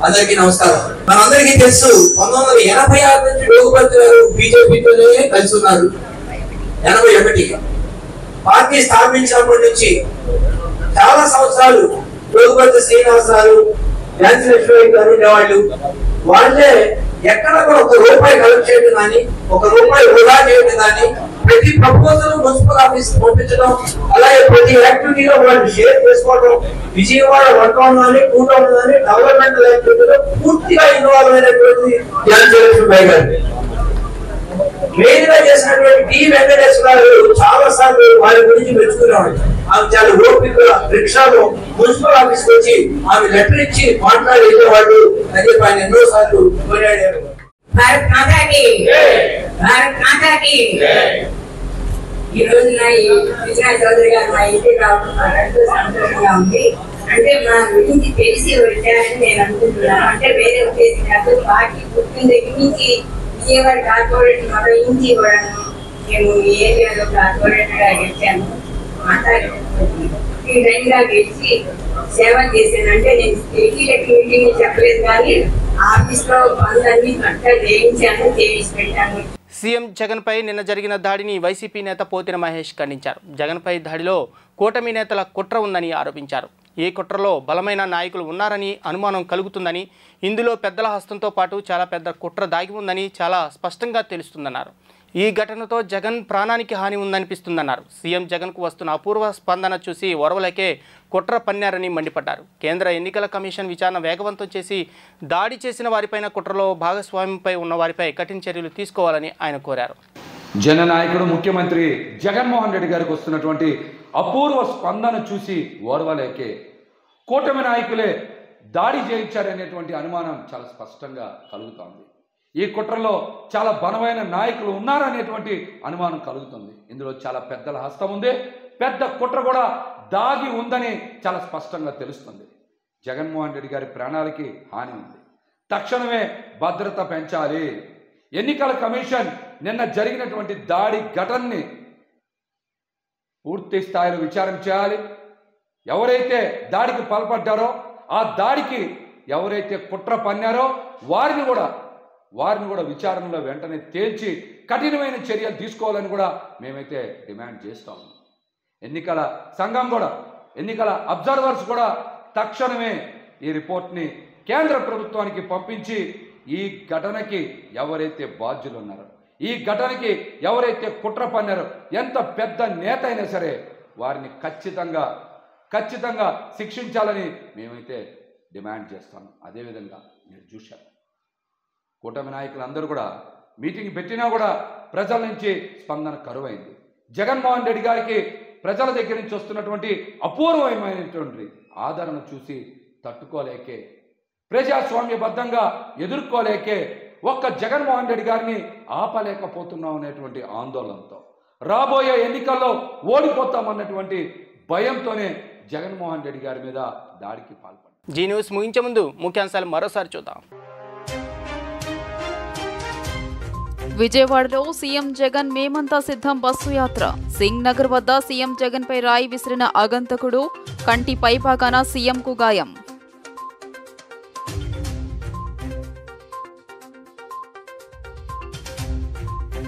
అందరికీ నమస్కారం. మనందరికీ తెలుసు 1986 నుంచి డోగుపర్తి గారు బీజేపీతోనే కలిసి ఉన్నారు. 81 పార్టీ స్థాపించినప్పటి నుంచి చాలా సంవత్సరాలు డోగుపర్తి శ్రీనివాసరావు, ఝాన్సీ లక్ష్మీబాయి గారు ఉండేవాళ్ళు. వాళ్ళే ఎక్కడ కూడా ఒక రూపాయి కలెక్ట్ చేయడం కానీ, ఒక రూపాయి వృధా చేయడం కానీ, ప్రతి ప్రపోజల్ మున్సిపల్ ఆఫీస్ పంపించడం, అలాగే ప్రతి యాక్టివిటీలో వాళ్ళు షేర్ చేసుకోవడం, విజయవాడ 1 టౌన్ కానీ 2 టౌన్ కానీ డెవలప్మెంటల్ యాక్టివిటీలో పూర్తిగా ఇన్వాల్వ్ అయినటువంటి ఝాన్సీ లక్ష్మీబాయి గారు. మెయిన్ గా చేసినటువంటి టి వెంకటేశ్వర గారు చాలా సార్లు వారి గురించి మెచ్చుకునేవాడు. ఆమె చాలా ఓపిక రిక్షాలో మున్సిపల్ ఆఫీస్ వచ్చి ఆమె లెటర్ ఇచ్చి మాట్లాడి వెళ్ళేవాడు అని చెప్పి ఆయన ఎన్నో సార్లు కొనియాడారు. ఈ రోజు విజయ చౌదరి గారు మా ఇంటికి రావడం ఎంతో సంతోషంగా ఉంది. అంటే మా గురించి తెలిసి వచ్చారని నేను అనుకుంటున్నాను. అంటే వేరే ఉద్దేశం కాదు, పార్టీ పుట్టిన దగ్గర నుంచి విజయవాడ కార్పొరేటర్ మొదలైంచి కూడా మేము ఈ ఏరియాలో కార్పొరేటర్ గా గెలిచాను. ఈ టైంగా గెలిచి సేవ చేశాను. అంటే నేను మీటింగ్ చెప్పలేదు, కానీ ఆఫీస్ లో పనులన్నీ కరెక్ట్గా చేయించి పెట్టాను. సీఎం జగన్పై నిన్న జరిగిన దాడిని వైసీపీ నేత పోతిన మహేష్ ఖండించారు. జగన్పై దాడిలో కూటమి నేతల కుట్ర ఉందని ఆరోపించారు. ఈ కుట్రలో బలమైన నాయకులు ఉన్నారని అనుమానం కలుగుతుందని, ఇందులో పెద్దల హస్తంతో పాటు చాలా పెద్ద కుట్ర దాగి ఉందని చాలా స్పష్టంగా తెలుస్తుందన్నారు. ఈ ఘటనతో జగన్ ప్రాణానికి హాని ఉందనిపిస్తుందన్నారు. సీఎం జగన్కు వస్తున్న అపూర్వ స్పందన చూసి ఓర్వలేకే కుట్ర పన్నారని మండిపడ్డారు. కేంద్ర ఎన్నికల కమిషన్ విచారణ వేగవంతం చేసి దాడి చేసిన వారిపైన కుట్రలో భాగస్వామ్యంపై ఉన్న వారిపై కఠిన చర్యలు తీసుకోవాలని ఆయన కోరారు. జననాయకుడు ముఖ్యమంత్రి జగన్మోహన్ రెడ్డి గారికి వస్తున్నటువంటి అపూర్వ స్పందన చూసి ఓర్వలేకే కూటమి నాయకులే దాడి చేయించారనేటువంటి అనుమానం చాలా స్పష్టంగా కలుగుతోంది. ఈ కుట్రలో చాలా బలమైన నాయకులు ఉన్నారనేటువంటి అనుమానం కలుగుతుంది. ఇందులో చాలా పెద్దల హస్తం ఉంది, పెద్ద కుట్ర కూడా దాగి ఉందని చాలా స్పష్టంగా తెలుస్తుంది. జగన్మోహన్ రెడ్డి గారి ప్రాణాలకి హాని ఉంది. తక్షణమే భద్రత పెంచాలి. ఎన్నికల కమిషన్ నిన్న జరిగినటువంటి దాడి ఘటనని పూర్తి స్థాయిలో విచారణ చేయాలి. ఎవరైతే దాడికి పాల్పడ్డారో, ఆ దాడికి ఎవరైతే కుట్ర పన్నారో వారిని కూడా విచారణలో వెంటనే తేల్చి కఠినమైన చర్యలు తీసుకోవాలని కూడా మేమైతే డిమాండ్ చేస్తాం. ఎన్నికల సంఘం కూడా, ఎన్నికల అబ్జర్వర్స్ కూడా తక్షణమే ఈ రిపోర్ట్ని కేంద్ర ప్రభుత్వానికి పంపించి ఈ ఘటనకి ఎవరైతే బాధ్యులు ఉన్నారో, ఈ ఘటనకి ఎవరైతే కుట్ర పన్నారో, ఎంత పెద్ద నేత అయినా సరే వారిని ఖచ్చితంగా శిక్షించాలని మేమైతే డిమాండ్ చేస్తాం. అదేవిధంగా మీరు చూశారు, కూటమి నాయకులందరూ కూడా మీటింగ్ పెట్టినా కూడా ప్రజల నుంచి స్పందన కరువైంది. జగన్మోహన్ రెడ్డి గారికి ప్రజల దగ్గర నుంచి వస్తున్నటువంటి అపూర్వమైనటువంటి ఆదరణ చూసి తట్టుకోలేకే, ప్రజాస్వామ్యబద్ధంగా ఎదుర్కోలేకే ఒక్క జగన్మోహన్ రెడ్డి గారిని ఆపలేకపోతున్నాం అనేటువంటి ఆందోళనతో, రాబోయే ఎన్నికల్లో ఓడిపోతామన్నటువంటి భయంతోనే జగన్మోహన్ రెడ్డి గారి మీద దాడికి పాల్పడ్డారు. జీ న్యూస్ ముగించే ముందు ముఖ్యాంశాలు మరోసారి చూద్దాం. విజయవాడలో సీఎం జగన్ మేమంతా సిద్ధం బస్సు యాత్ర. సింగ్ నగర్ వద్ద సీఎం జగన్ పై రాయి విసిరిన ఆగంతకుడు, కంటి పైపాకాన సీఎంకు గాయం.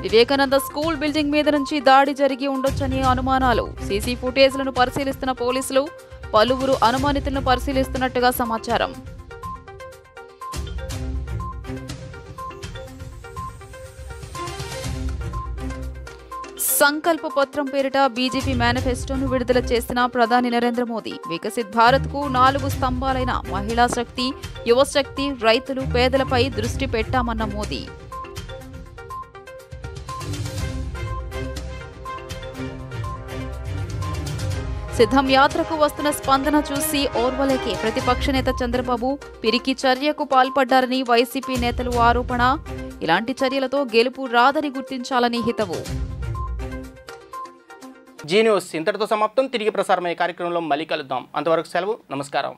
వివేకానంద స్కూల్ బిల్డింగ్ మీద నుంచి దాడి జరిగి ఉండొచ్చని అనుమానాలు. సీసీ ఫుటేజ్లను పరిశీలిస్తున్న పోలీసులు పలువురు అనుమానితులను పరిశీలిస్తున్నట్టుగా సమాచారం. సంకల్ప పత్రం పేరిట బీజేపీ మేనిఫెస్టోను విడుదల చేసిన ప్రధాని నరేంద్ర మోదీ. వికసిత్ భారత్కు 4 స్తంభాలైన మహిళా శక్తి, యువశక్తి, రైతులు, పేదలపై దృష్టి పెట్టామన్న మోదీ. సిద్ధం యాత్రకు వస్తున్న స్పందన చూసి ఓర్వలేకే ప్రతిపక్ష నేత చంద్రబాబు పిరికి చర్యకు పాల్పడ్డారని వైసీపీ నేతలు ఆరోపణ. ఇలాంటి చర్యలతో గెలుపు రాదని గుర్తించాలని హితవు. జీ న్యూస్ ఇంతటితో సమాప్తం. తిరిగి ప్రసారమయ్యే కార్యక్రమంలో మళ్ళీ కలుద్దాం. అంతవరకు సెలవు. నమస్కారం.